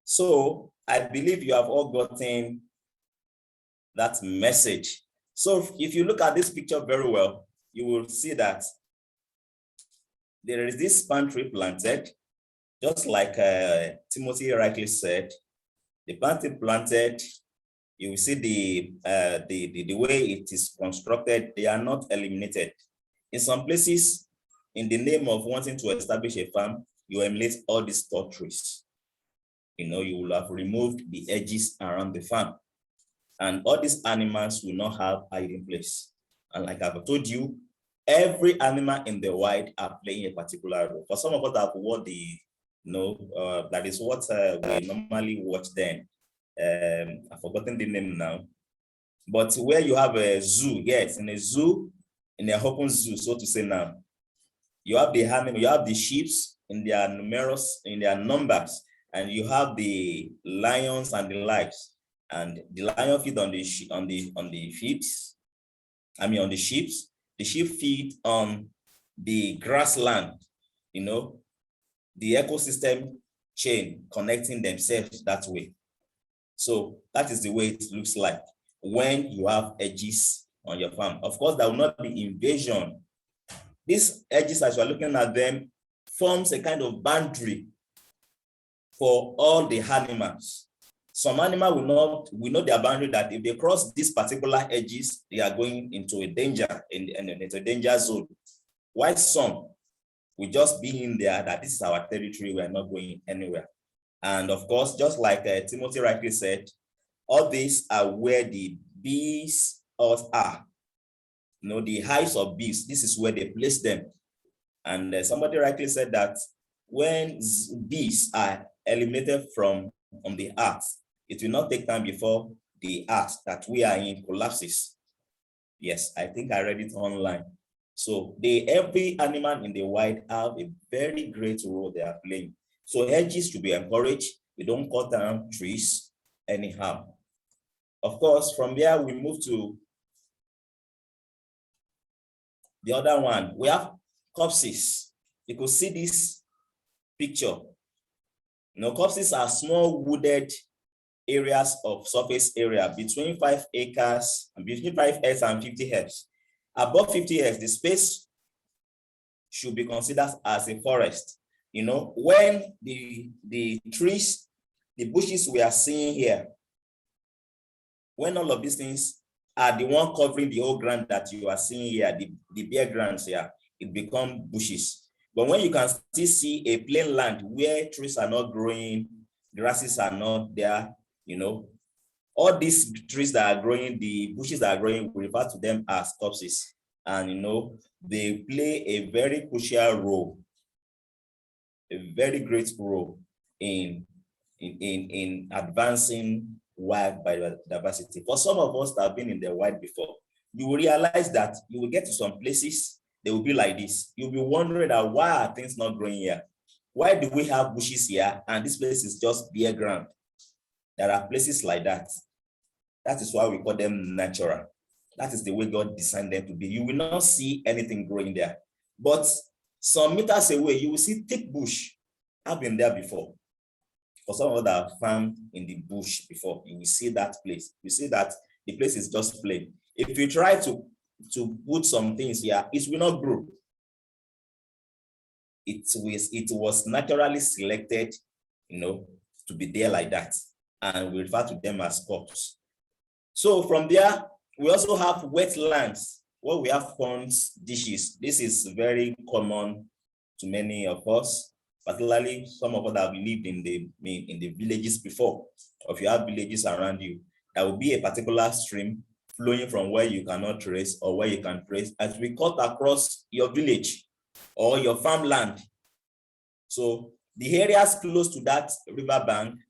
So I believe you have all gotten that message. So if you look at this picture very well, you will see that there is this palm tree planted, just like Timothy rightly said. The planting planted, you will see the way it is constructed, they are not eliminated. In some places, in the name of wanting to establish a farm, you eliminate all these tall trees. You know, you will have removed the edges around the farm. And all these animals will not have hiding place. And like I've told you, every animal in the wild are playing a particular role. For some of us that watch that is what we normally watch then. I've forgotten the name now. But where you have a zoo, yes, in a zoo, in an open zoo, so to say now, you have the animal, you have the sheep in their numbers, and you have the lions and the likes. And the lion feed on the sheep. The sheep feed on the grassland. You know, the ecosystem chain connecting themselves that way. So that is the way it looks like when you have edges on your farm. Of course, there will not be invasion. These edges, as you are looking at them, forms a kind of boundary for all the animals. Some animal will know their boundary, that if they cross these particular edges, they are going into a danger, into a danger zone. While some will just be in there, that this is our territory, we are not going anywhere. And of course, just like Timothy rightly said, all these are where the bees are. You know, the hives of bees, this is where they place them. And somebody rightly said that when bees are eliminated from on the earth, it will not take time before the earth that we are in collapses. Yes, I think I read it online. So every animal in the wild have a very great role they are playing. So hedges should be encouraged. We don't cut down trees anyhow. Of course, from there we move to the other one. We have copses. You could see this picture. Copses are small wooded areas of surface area between 5 acres, between 5 hectares and 50 hectares. Above 50 hectares, the space should be considered as a forest. When the trees, the bushes we are seeing here, when all of these things are the one covering the whole ground that you are seeing here, the bare grounds here, it becomes bushes. But when you can still see a plain land where trees are not growing, grasses are not there, all these trees that are growing, the bushes that are growing, we refer to them as copses. And they play a very crucial role, a very great role in advancing wild biodiversity. For some of us that have been in the wild before, you will realize that you will get to some places, they will be like this. You'll be wondering that why are things not growing here? Why do we have bushes here and this place is just bare ground? There are places like that. That is why we call them natural. That is the way God designed them to be. You will not see anything growing there. But some meters away, you will see thick bush. I've been there before. For some of that have farmed in the bush before, you will see that place. You see that the place is just plain. If you try to put some things here, it will not grow. It was naturally selected, to be there like that. And we refer to them as crops. So from there, we also have wetlands, where we have ponds, dishes. This is very common to many of us, particularly some of us that have lived in the villages before. Or if you have villages around you, there will be a particular stream flowing from where you cannot trace or where you can trace as we cut across your village or your farmland. So the areas close to that riverbank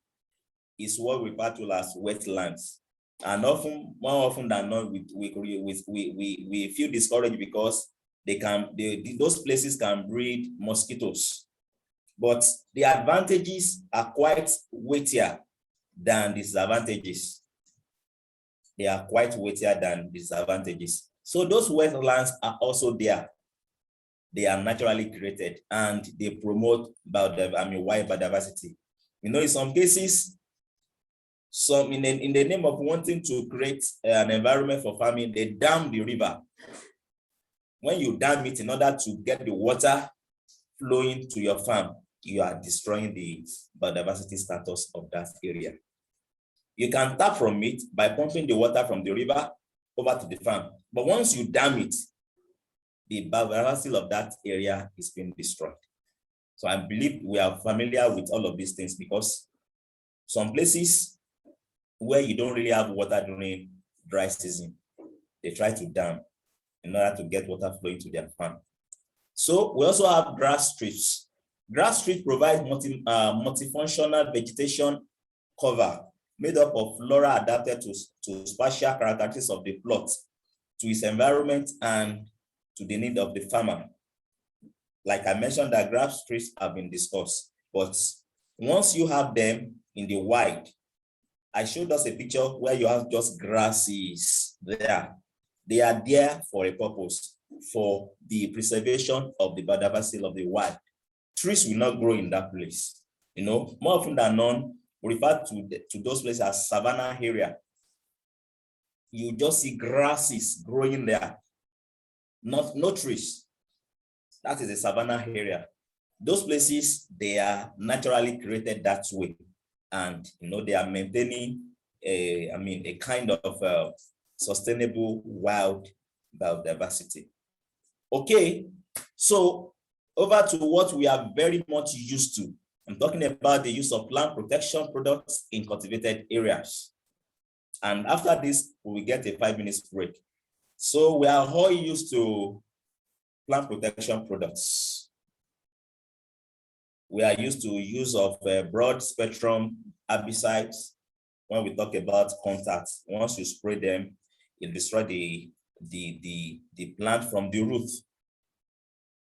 is what we refer to as wetlands. And more often than not, we feel discouraged because those places can breed mosquitoes. But the advantages are quite weightier than disadvantages. They are quite weightier than disadvantages. So those wetlands are also there. They are naturally created and they promote wild biodiversity. In some cases, in the name of wanting to create an environment for farming, they dam the river. When you dam it in order to get the water flowing to your farm, you are destroying the biodiversity status of that area. You can tap from it by pumping the water from the river over to the farm. But once you dam it, the biodiversity of that area is being destroyed. So I believe we are familiar with all of these things because some places where you don't really have water during dry season, they try to dam in order to get water flowing to their farm. So we also have grass strips. Grass strips provide multifunctional vegetation cover made up of flora adapted to spatial characteristics of the plot, to its environment, and to the need of the farmer. Like I mentioned, that grass strips have been discussed, but once you have them in the wild, I showed us a picture where you have just grasses there. They are there for a purpose, for the preservation of the biodiversity of the wild. Trees will not grow in that place. More often than not, we refer to those places as savanna area. You just see grasses growing there, no trees. That is a savanna area. Those places, they are naturally created that way. And they are maintaining a kind of sustainable wild biodiversity. Okay, so over to what we are very much used to. I'm talking about the use of plant protection products in cultivated areas. And after this, we will get a 5-minute break. So we are all used to plant protection products. We are used to use of broad spectrum herbicides when we talk about contacts. Once you spray them, it destroys the plant from the root.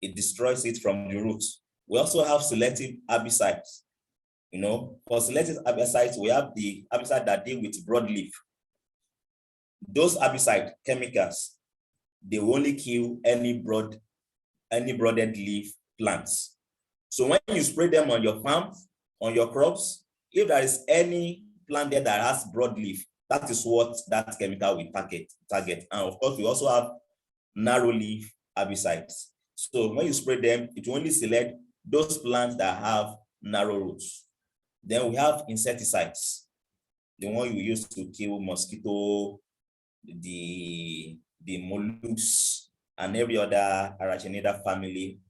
It destroys it from the root. We also have selective herbicides. For selective herbicides, we have the herbicide that deal with broadleaf. Those herbicide chemicals, they will only kill any broaded leaf plants. So when you spray them on your farm, on your crops, if there is any plant there that has broad leaf, that is what that chemical will target. And of course, we also have narrow leaf herbicides. So when you spray them, it will only select those plants that have narrow roots. Then we have insecticides, the one you use to kill mosquito, the mollusks, and every other arachnida family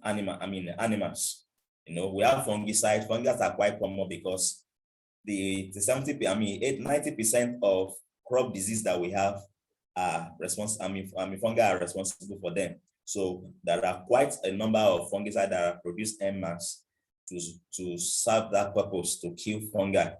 animals. We have fungicides. Fungicides are quite common because the 90% of crop disease that we have are fungi are responsible for them. So there are quite a number of fungicides that are produced en masse to serve that purpose, to kill fungi.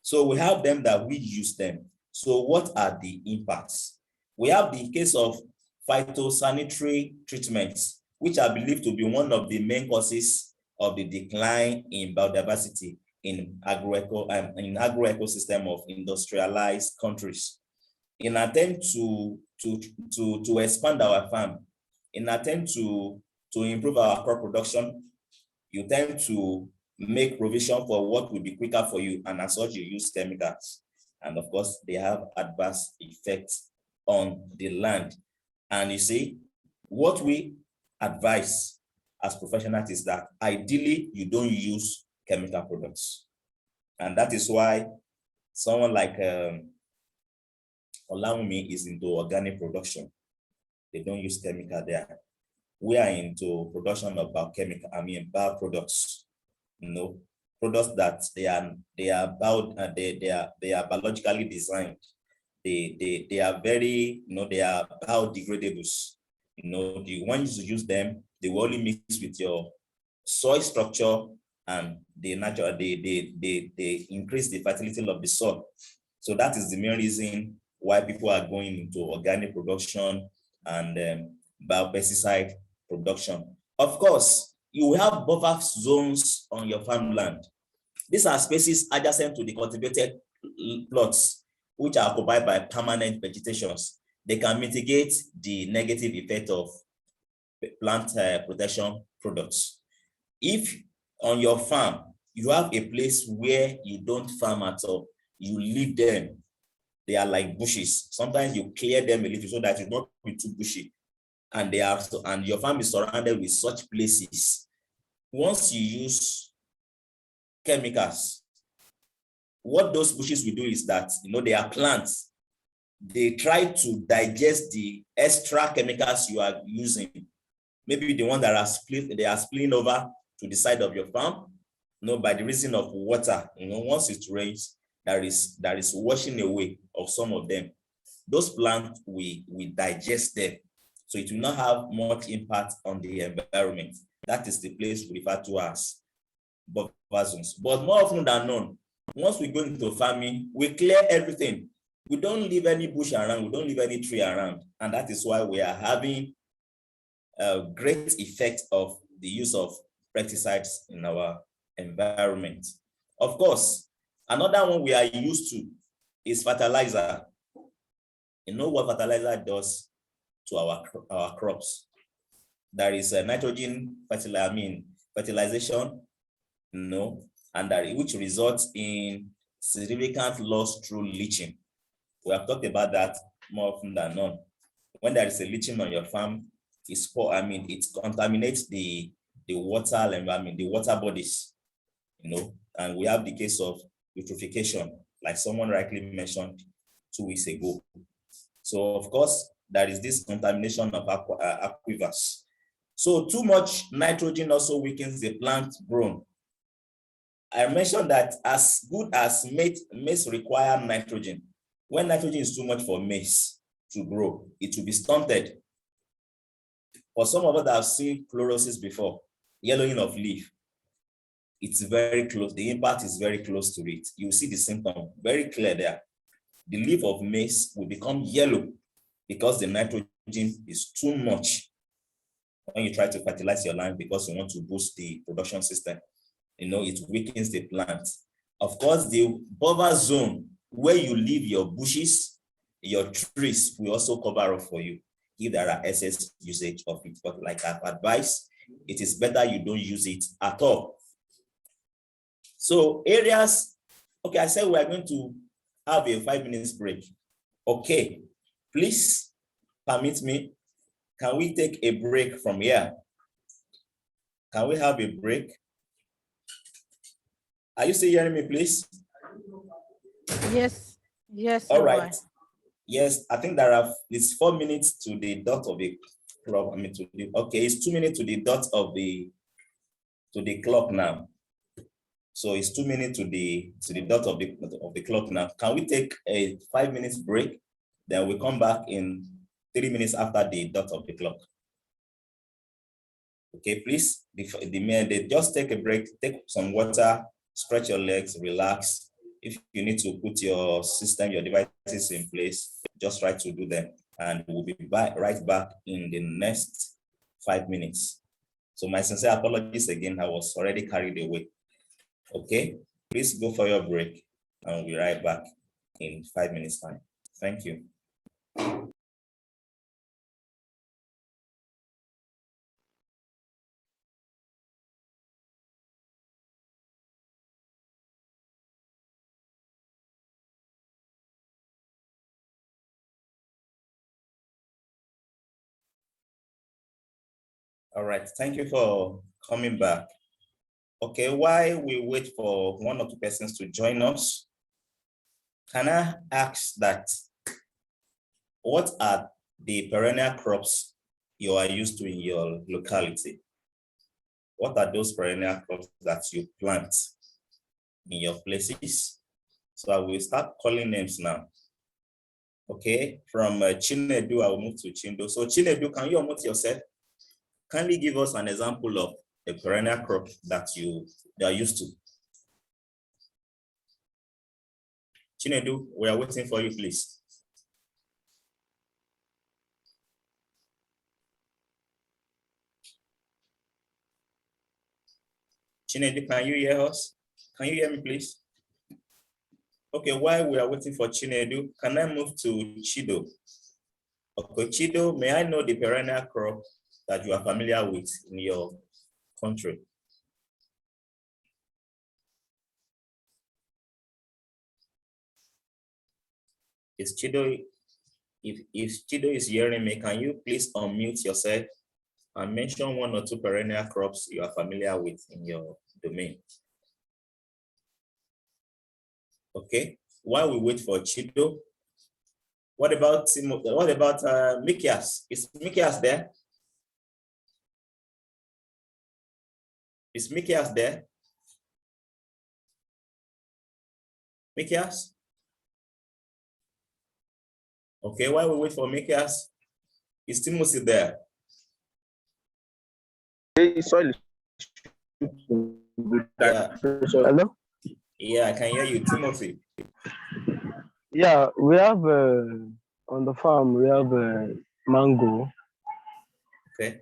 So we have them that we use them. So what are the impacts? We have the case of phytosanitary treatments, which are believed to be one of the main causes of the decline in biodiversity in agro-ecosystem of industrialized countries. In attempt to expand our farm, in attempt to improve our crop production, you tend to make provision for what will be quicker for you, and as such you use chemicals. And of course, they have adverse effects on the land. And you see, what we advise as professionals is that ideally you don't use chemical products. And that is why someone like Olawumi is into organic production. They don't use chemical there. We are into production of bioproducts. Products that they are biologically designed. They are very, they are biodegradables. The ones you use them, they will only mix with your soil structure, and they increase the fertility of the soil. So that is the main reason why people are going into organic production and biopesticide production. Of course, you will have buffer zones on your farmland. These are spaces adjacent to the cultivated plots, which are occupied by permanent vegetations. They can mitigate the negative effect of plant protection products. If on your farm, you have a place where you don't farm at all, you leave them, they are like bushes. Sometimes you clear them a little so that it's not too bushy. And your farm is surrounded with such places. Once you use chemicals, what those bushes will do is that, they are plants. They try to digest the extra chemicals you are using. Maybe the one that are spilling over to the side of your farm, by the reason of water. Once it rains, there is washing away of some of them. Those plants, we digest them. So it will not have much impact on the environment. That is the place we refer to as buffer zones. But more often than not, once we go into farming, we clear everything. We don't leave any bush around, we don't leave any tree around. And that is why we are having a great effect of the use of pesticides in our environment. Of course, another one we are used to is fertilizer. You know what fertilizer does to our crops? There is a nitrogen fertilization, and which results in significant loss through leaching. We have talked about that more often than not. When there is a leaching on your farm, it contaminates the water environment, the water bodies, and we have the case of eutrophication, like someone rightly mentioned 2 weeks ago. So of course, there is this contamination of aquifers. So too much nitrogen also weakens the plant growth. I mentioned that as good as maize require nitrogen, when nitrogen is too much for maize to grow, it will be stunted. For some of us that have seen chlorosis before, yellowing of leaf, it's very close. The impact is very close to it. You see the symptom very clear there. The leaf of maize will become yellow because the nitrogen is too much when you try to fertilize your land because you want to boost the production system. It weakens the plant. Of course, the buffer zone where you leave your bushes, your trees will also cover up for you if there are excess usage of it. But like I've advised, it is better you don't use it at all. So areas, okay, I said we are going to have a 5 minutes break. Okay, please permit me. Can we take a break from here? Can we have a break? Are you still hearing me, please? Yes. Yes. All right. Yes, I think there are, it's 4 minutes to the dot of the clock. I mean, okay, it's 2 minutes to the dot of the clock now. So it's 2 minutes to the dot of the clock now. Can we take a 5 minutes break? Then we come back in 3 minutes after the dot of the clock. Okay, please, they just take a break, take some water, stretch your legs, relax. If you need to put your system, your devices in place, just try to do them. And we'll be right back in the next 5 minutes. So my sincere apologies again, I was already carried away. Okay, please go for your break and we'll be right back in 5 minutes time. Thank you. All right, thank you for coming back. Okay, while we wait for 1 or 2 persons to join us, can I ask that, what are the perennial crops you are used to in your locality? What are those perennial crops that you plant in your places? So I will start calling names now. Okay, from Chinedu, I will move to Chindo. So Chinedu, can you unmute yourself? Kindly give us an example of a perennial crop that you are used to. Chinedu, we are waiting for you, please. Chinedu, can you hear us? Can you hear me, please? Okay, while we are waiting for Chinedu, can I move to Chido? Okay, Chido, may I know the perennial crop that you are familiar with in your country? Is Chido, if Chido is hearing me, can you please unmute yourself and mention 1 or 2 perennial crops you are familiar with in your domain? Okay, while we wait for Chido, what about Mikias? Is Mikias there? Is Mikias there? Mikias? Okay, while we wait for Mikias, is Timothy there? Soil. Yeah. Hello? Yeah, I can hear you, Timothy. Yeah, we have on the farm, we have mango. Okay.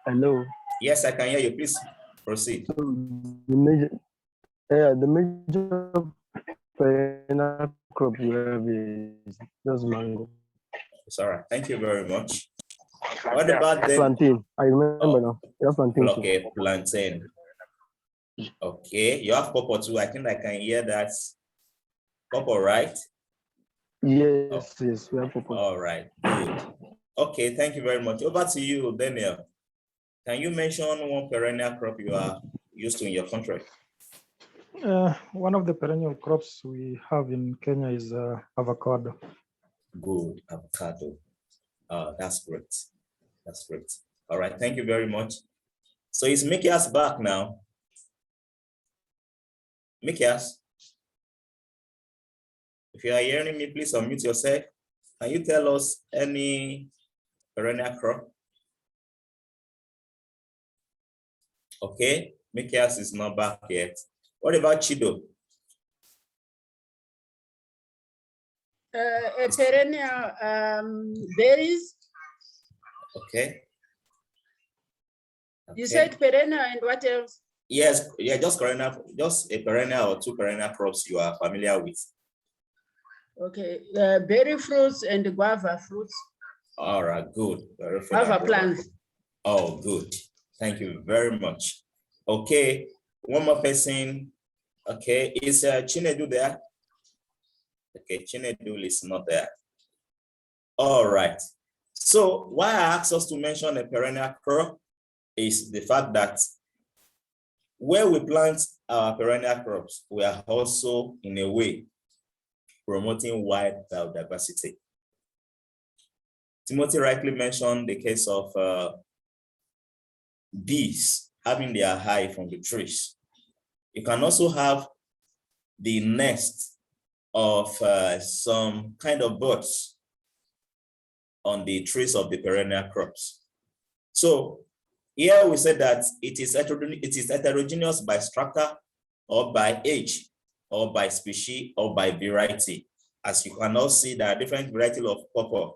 Hello? Yes, I can hear you. Please proceed. So the major perennial crop we have is just mango. It's all right. Thank you very much. What about the plantain? I remember now. You have plantain. Okay, plantain. Okay, you have purple too. I think I can hear that. Purple, right? Yes, yes, we have purple. All right, good. Okay, thank you very much. Over to you, Daniel. Can you mention 1 perennial crop you are used to in your country? One of the perennial crops we have in Kenya is avocado. Good, avocado. That's great. That's great. All right, thank you very much. So is Mikias back now? Mikias, if you are hearing me, please unmute yourself. Can you tell us any perennial crop? Okay, Mikias is not back yet. What about Chido? A perennial berries. Okay. You said perennial and what else? Yes, yeah, just a perennial or 2 perennial crops you are familiar with. Okay, berry fruits and guava fruits. All right, good. Guava plants. Oh, good. Thank you very much. Okay, One more person. Okay, is Chinedu there? Okay, Chinedu is not there. All right. So why I asked us to mention a perennial crop is the fact that where we plant our perennial crops, we are also, in a way, promoting wild biodiversity. Timothy rightly mentioned the case of bees having their hive from the trees. You can also have the nest of some kind of birds on the trees of the perennial crops. So here we said that it is heterogeneous by strata or by age or by species or by variety. As you can all see, there are different varieties of pawpaw.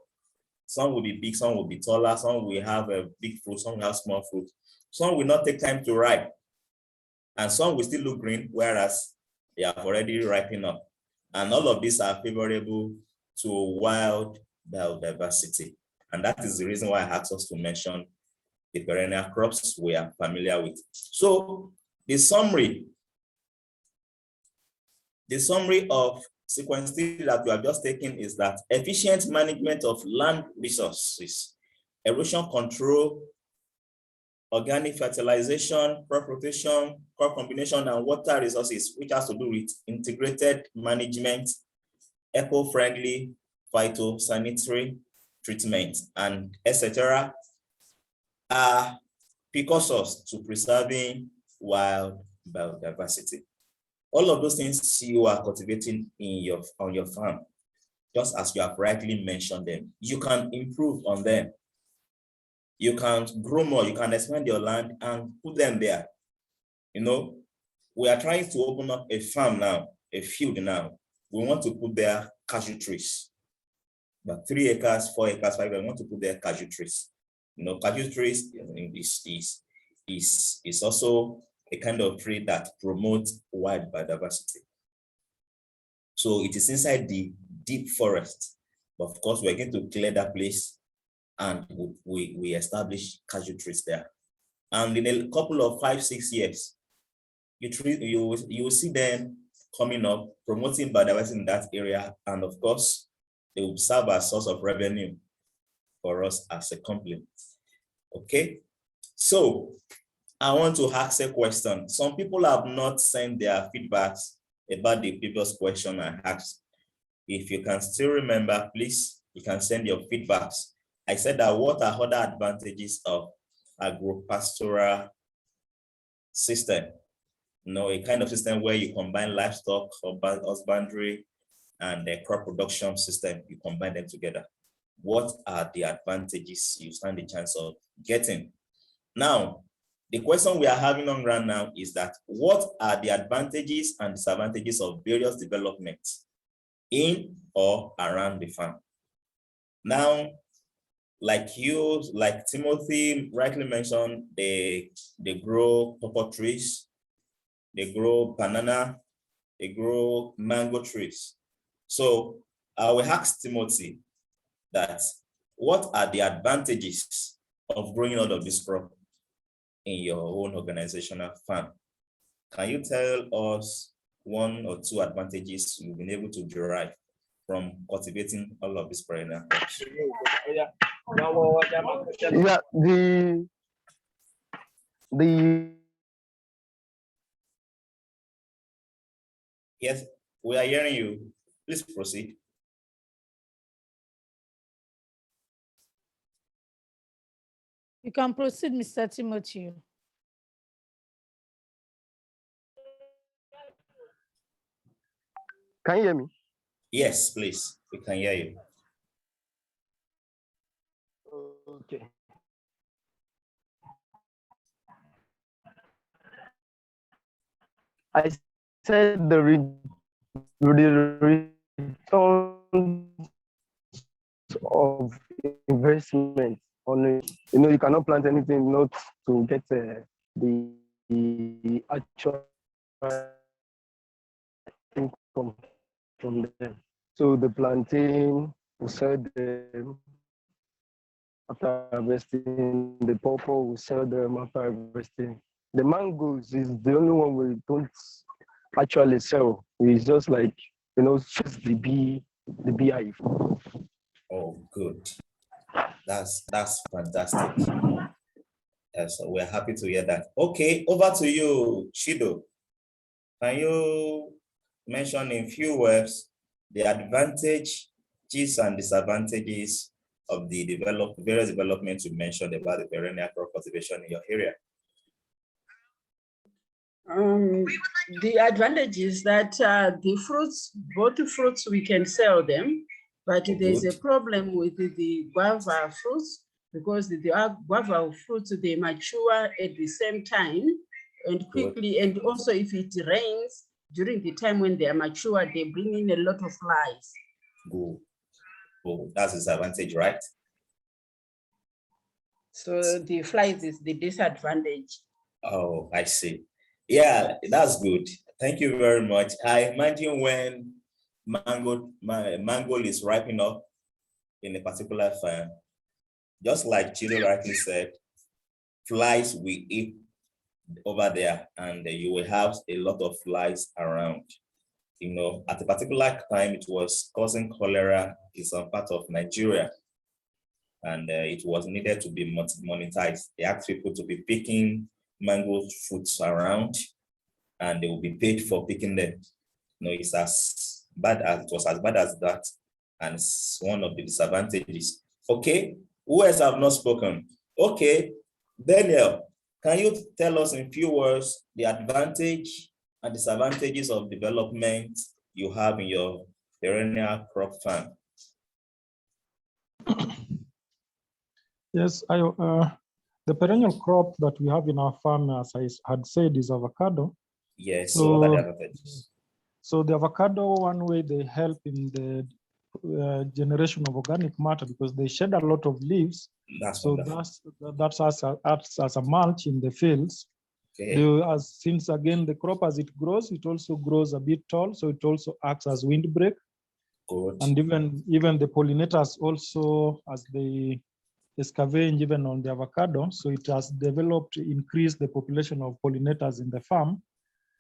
Some will be big, some will be taller, some will have a big fruit, some will have small fruit. Some will not take time to ripe, and some will still look green, whereas they have already ripened up. And all of these are favorable to wild biodiversity. And that is the reason why I asked us to mention the perennial crops we are familiar with. So the summary of sequence theory that we have just taken is that efficient management of land resources, erosion control, organic fertilization, crop rotation, crop combination, and water resources, which has to do with integrated management, eco-friendly phytosanitary treatment, and etc., are precursors to preserving wild biodiversity. All of those things you are cultivating on your farm, just as you have rightly mentioned them, you can improve on them. You can grow more, you can expand your land and put them there. You know, we are trying to open up a farm now, a field now. We want to put there cashew trees. About 3 acres, 4 acres, 5 acres, we want to put there cashew trees. You know, cashew trees is also a kind of tree that promotes wild biodiversity. So it is inside the deep forest. But of course, we're going to clear that place and we establish cashew trees there. And in a couple of 5-6 years, you will see them coming up, promoting biodiversity in that area. And of course, they will serve as a source of revenue for us as a company. Okay, so I want to ask a question. Some people have not sent their feedbacks about the previous question I asked. If you can still remember, please, you can send your feedbacks. I said that what are other advantages of agro-pastoral system? You know, a kind of system where you combine livestock, urban husbandry, and the crop production system, you combine them together. What are the advantages you stand the chance of getting? Now, the question we are having on ground now is that what are the advantages and disadvantages of various developments in or around the farm? Now, like Timothy rightly mentioned, they grow pawpaw trees, they grow banana, they grow mango trees. So I will ask Timothy that what are the advantages of growing all of this crop in your own organizational farm? Can you tell us 1 or 2 advantages you've been able to derive from cultivating all of these perennial crops? Yeah, the Yes, we are hearing you. Please proceed. You can proceed, Mr. Timothy. Can you hear me? Yes, please. We can hear you. Okay. I said the returns of investment on it. You know, you cannot plant anything not to get the actual income from them. So the plantain, we sell them after harvesting, the pawpaw, we sell them after harvesting. the mangoes is the only one we don't actually sell. It's just like, just the beehive. Oh, good. That's fantastic. So we're happy to hear that. Okay, over to you, Chido. Can you mention in few words the advantages and disadvantages of the various developments you mentioned about the perennial crop cultivation in your area? The advantage is that the fruits, both the fruits, we can sell them, but there's a problem with the guava fruits because the guava fruits, they mature at the same time and quickly. And also if it rains during the time when they are mature, they bring in a lot of flies. Good. Oh, that's a disadvantage, right? So the flies is the disadvantage. Oh, I see. Yeah, that's good. Thank you very much. I imagine when mango is ripening up in a particular farm, just like Chido rightly said, flies will eat over there and you will have a lot of flies around. At a particular time, it was causing cholera in some part of Nigeria, and it was needed to be monetized. They asked people to be picking mango fruits around, and they will be paid for picking them. It's as bad as that, and it's one of the disadvantages. Okay, who else have not spoken? Okay, Daniel, can you tell us in few words the advantage and disadvantages of development you have in your perennial crop farm? Yes, the perennial crop that we have in our farm, as I had said, is avocado. Yes, so what are the advantages? So the avocado, one way they help in the generation of organic matter because they shed a lot of leaves. That's acts as a mulch in the fields. Okay. Since again the crop as it grows, it also grows a bit tall, so it also acts as windbreak. Good. And even the pollinators also, as they scavenge even on the avocado, so it has increased the population of pollinators in the farm.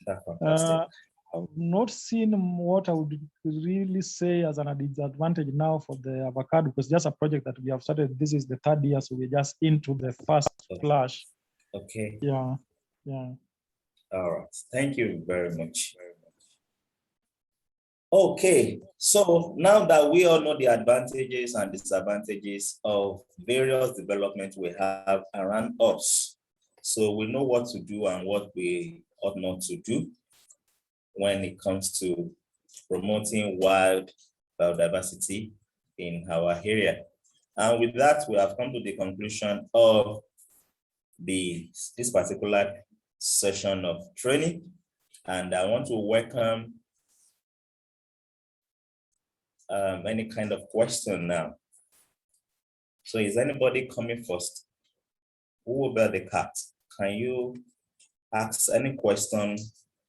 That's fantastic. I've not seen what I would really say as an disadvantage now for the avocado, because just a project that we have started. This is the 3rd year, so we're just into the first flash. Okay. Yeah. All right. Thank you very much. Okay, so now that we all know the advantages and disadvantages of various developments we have around us, so we know what to do and what we ought not to do when it comes to promoting wild biodiversity in our area. And with that, we have come to the conclusion of this particular session of training. And I want to welcome any kind of question now. So is anybody coming first? Who will bear the cat? Can you ask any question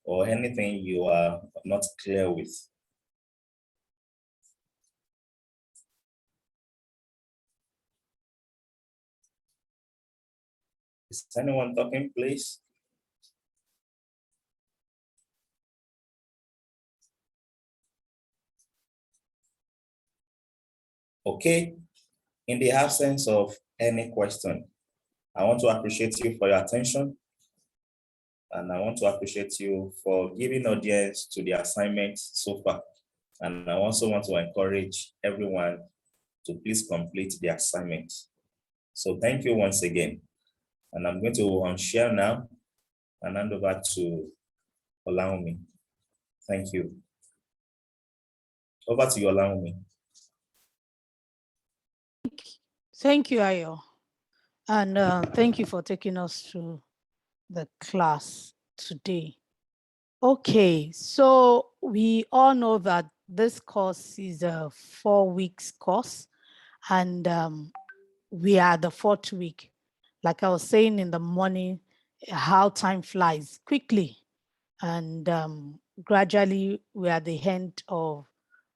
or anything you are not clear with? Is anyone talking, please? Okay, in the absence of any question, I want to appreciate you for your attention. And I want to appreciate you for giving audience to the assignment so far. And I also want to encourage everyone to please complete the assignment. So thank you once again. And I'm going to unshare now and hand over to Olaomi. Thank you. Over to you, Olaomi. Thank you, Ayo. And thank you for taking us through the class today. Okay, so we all know that this course is a 4 weeks course, and we are the 4th week. Like I was saying in the morning, how time flies quickly, and gradually we are at the end of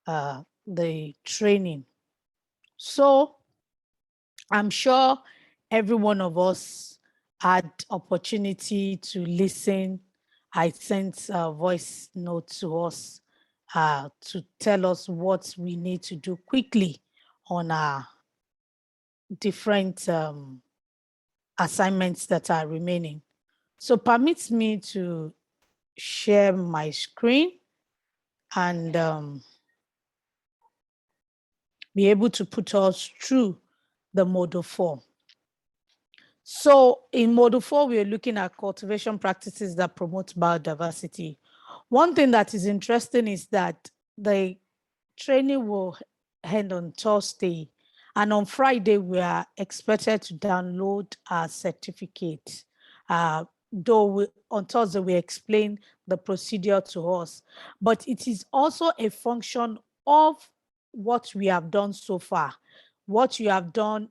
the training. So I'm sure every one of us had opportunity to listen. I sent a voice note to us to tell us what we need to do quickly on our different assignments that are remaining. So permit me to share my screen and be able to put us through the module 4. So in module 4, we are looking at cultivation practices that promote biodiversity. One thing that is interesting is that the training will end on Thursday, and on Friday, we are expected to download our certificate. Though on Thursday, we explain the procedure to us, but it is also a function of what we have done so far, what you have done,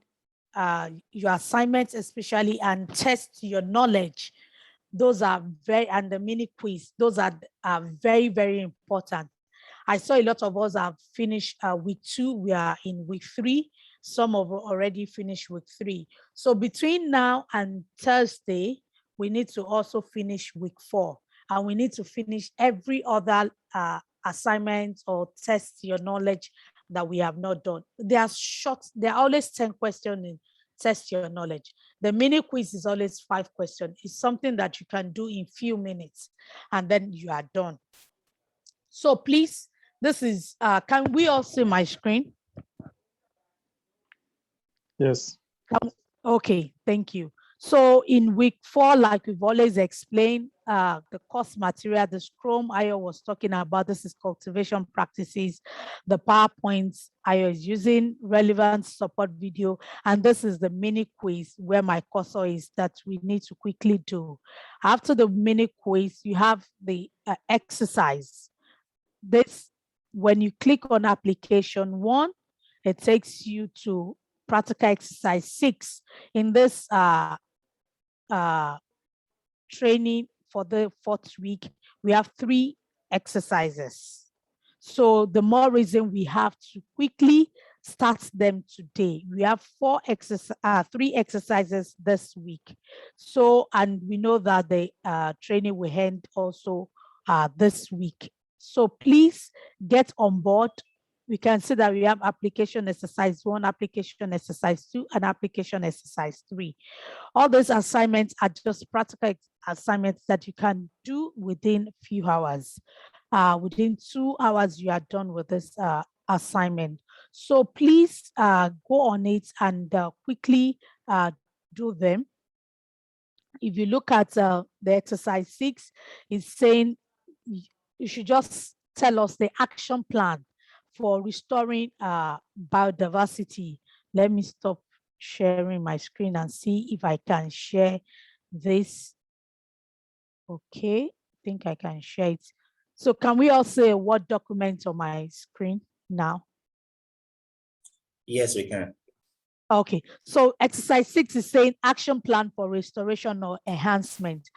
your assignments especially, and test your knowledge. Those are very, and the mini quiz, those are very, very important. I saw a lot of us have finished week 2. We are in week 3. Some have already finished week 3. So between now and Thursday, we need to also finish week 4. And we need to finish every other assignment or test your knowledge that we have not done. They are short. There are always 10 questions in test your knowledge. The mini quiz is always 5 questions. It's something that you can do in few minutes and then you are done. So please, this is, can we all see my screen? Yes. Okay, thank you. So in week 4, like we've always explained, the course material, the Scrum Ayo was talking about, this is cultivation practices, the PowerPoints Ayo is using, relevant support video, and this is the mini quiz where my cursor is that we need to quickly do. After the mini quiz, you have the exercise. This, when you click on application 1, it takes you to practical exercise 6. In this training for the 4th week, we have 3 exercises. So the more reason we have to quickly start them today. We have 3 exercises this week. So, and we know that the training will end also this week. So please get on board. We can see that we have application exercise 1, application exercise 2, and application exercise 3. All those assignments are just practical assignments that you can do within a few hours. Within 2 hours, you are done with this assignment. So please go on it and quickly do them. If you look at the exercise 6, it's saying you should just tell us the action plan for restoring biodiversity. Let me stop sharing my screen and see if I can share this. Okay, I think I can share it. So can we all see a Word document on my screen now? Yes, we can. Okay, so exercise 6 is saying action plan for restoration or enhancement.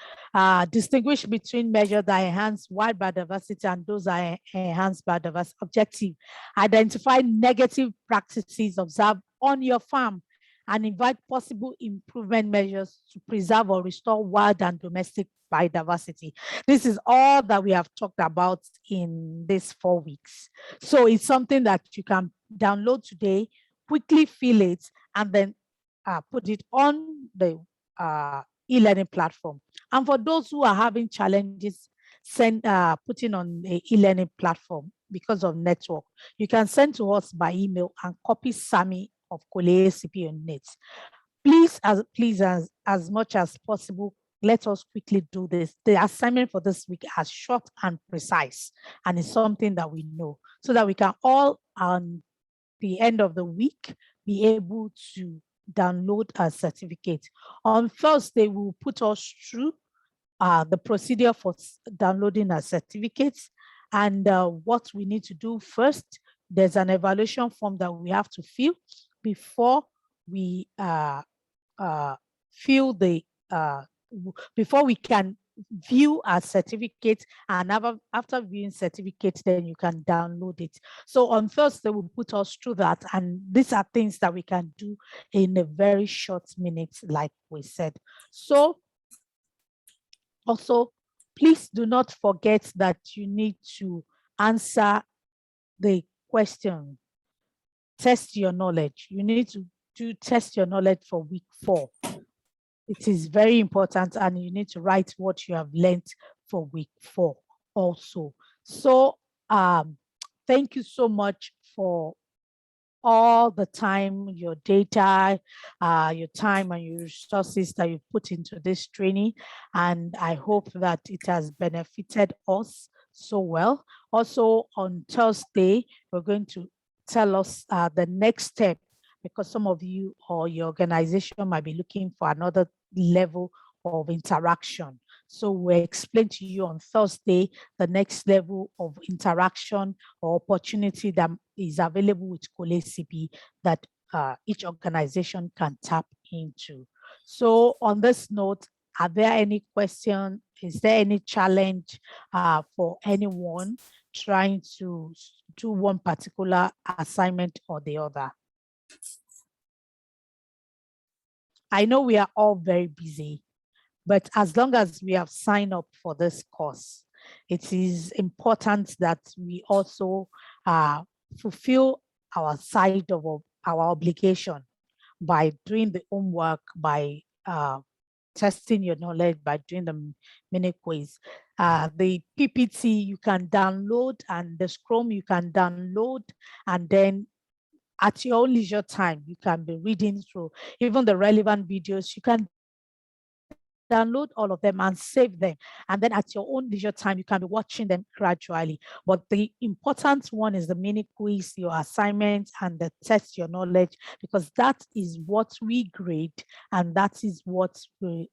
Distinguish between measures that enhance wild biodiversity and those that enhance biodiversity. Objective, identify negative practices observed on your farm and invite possible improvement measures to preserve or restore wild and domestic biodiversity. This is all that we have talked about in these 4 weeks. So it's something that you can download today, quickly fill it, and then put it on the e-learning platform. And for those who are having challenges putting on the e-learning platform because of network, you can send to us by email and copy Sami of Kole ACP on it. Please, as much as possible, let us quickly do this. The assignment for this week is short and precise, and it's something that we know, so that we can all, on the end of the week, be able to download a certificate. On Thursday, we will put us through the procedure for downloading a certificate and what we need to do first. There's an evaluation form that we have to fill before we fill the before we can view our certificate, and after viewing certificates, then you can download it. So on Thursday, we'll put us through that. And these are things that we can do in a very short minute, like we said. So also, please do not forget that you need to answer the question. Test your knowledge. You need to test your knowledge for week 4. It is very important, and you need to write what you have learned for week 4 also. So thank you so much for all the time, your data, your time and your resources that you put into this training. And I hope that it has benefited us so well. Also on Thursday, we're going to tell us the next step, because some of you or your organization might be looking for another level of interaction. So we'll explain to you on Thursday the next level of interaction or opportunity that is available with CP that each organization can tap into. So on this note, are there any questions? Is there any challenge for anyone trying to do one particular assignment or the other? I know we are all very busy, but as long as we have signed up for this course, it is important that we also fulfill our side of our obligation by doing the homework, by testing your knowledge, by doing the mini quiz. The PPT you can download, and the Scrum you can download, and then at your own leisure time, you can be reading through even the relevant videos. You can download all of them and save them. And then at your own leisure time, you can be watching them gradually. But the important one is the mini quiz, your assignment, and the test your knowledge, because that is what we grade, and that is what will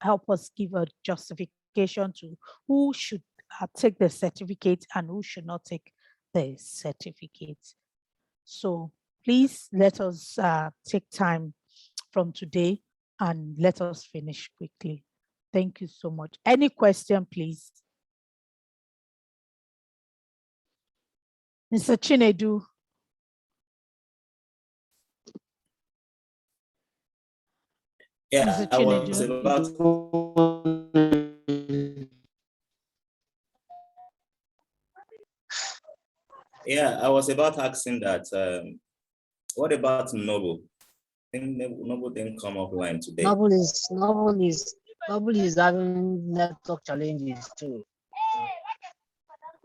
help us give a justification to who should take the certificate and who should not take the certificate. So please let us take time from today and let us finish quickly. Thank you so much. Any question, please? Mr. Chinedu. Yeah, Mr. I was Chinedu. about. Yeah, I was about asking that. What about Noble? I think Noble didn't come offline today. Noble is having network challenges too.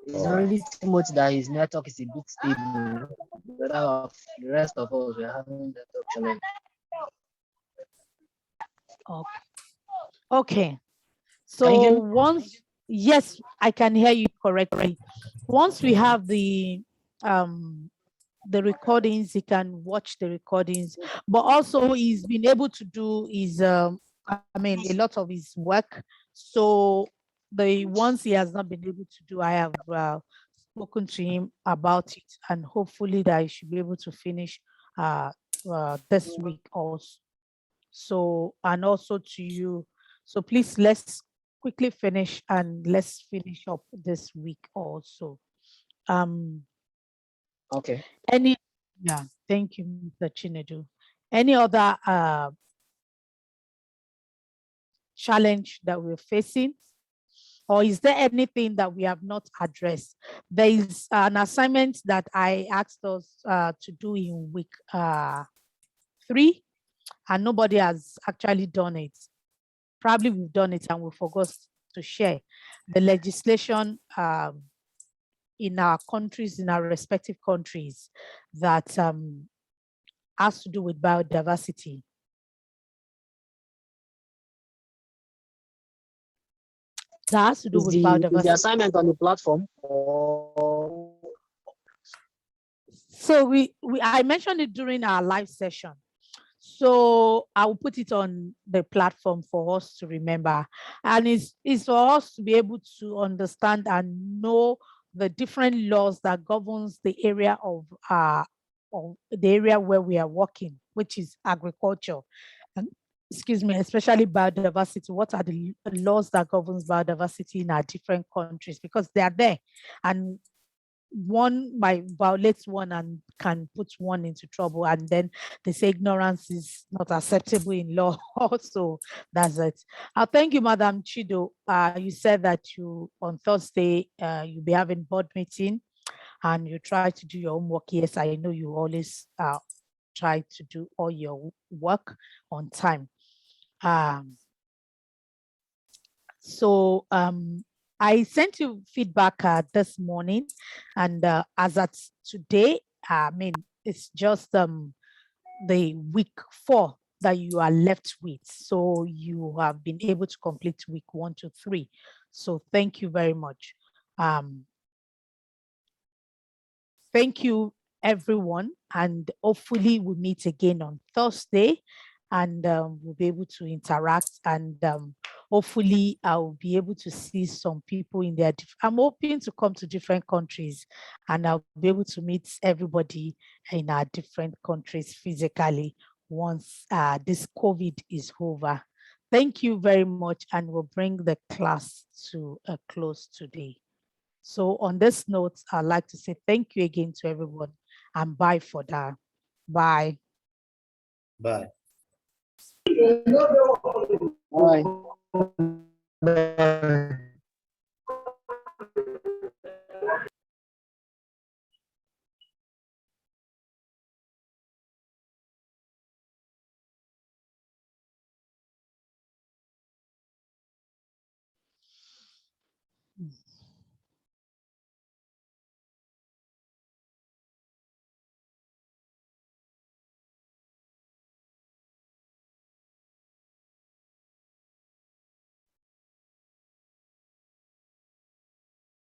It's only Timothy that his network is a bit stable. The rest of us we're having network challenges. Okay. So once, yes, I can hear you correctly. Once we have the recordings, he can watch the recordings, but also he's been able to do his, a lot of his work. So the ones he has not been able to do, I have spoken to him about it, and hopefully that he should be able to finish this week also. So, and also to you. So please, let's quickly finish, and let's finish up this week also. Okay. Thank you, Mr. Chinedu. Any other challenge that we're facing? Or is there anything that we have not addressed? There is an assignment that I asked us to do in week 3, and nobody has actually done it. Probably we've done it and we forgot to share the legislation in our countries, in our respective countries, that has to do with biodiversity. That has to do with biodiversity. Is the assignment on the platform? So I mentioned it during our live session. So I will put it on the platform for us to remember. And it's for us to be able to understand and know the different laws that governs the area of the area where we are working, which is agriculture. And excuse me, especially biodiversity. What are the laws that governs biodiversity in our different countries? Because they are there, and one might violate one and can put one into trouble, and then they say ignorance is not acceptable in law. Also, that's it. Thank you, Madam Chido. You said that you on Thursday you'll be having board meeting and you try to do your homework. Yes, I know you always try to do all your work on time. So I sent you feedback this morning, and as at today, I mean, it's just the week 4 that you are left with. So you have been able to complete week 1 to 3. So thank you very much. Thank you, everyone, and hopefully we'll meet again on Thursday, and we'll be able to interact, and hopefully I'll be able to see some people in there. I'm hoping to come to different countries, and I'll be able to meet everybody in our different countries physically once this COVID is over. Thank you very much, and we'll bring the class to a close today. So on this note, I'd like to say thank you again to everyone, and bye for that. Bye. Bye. Bye. Mm.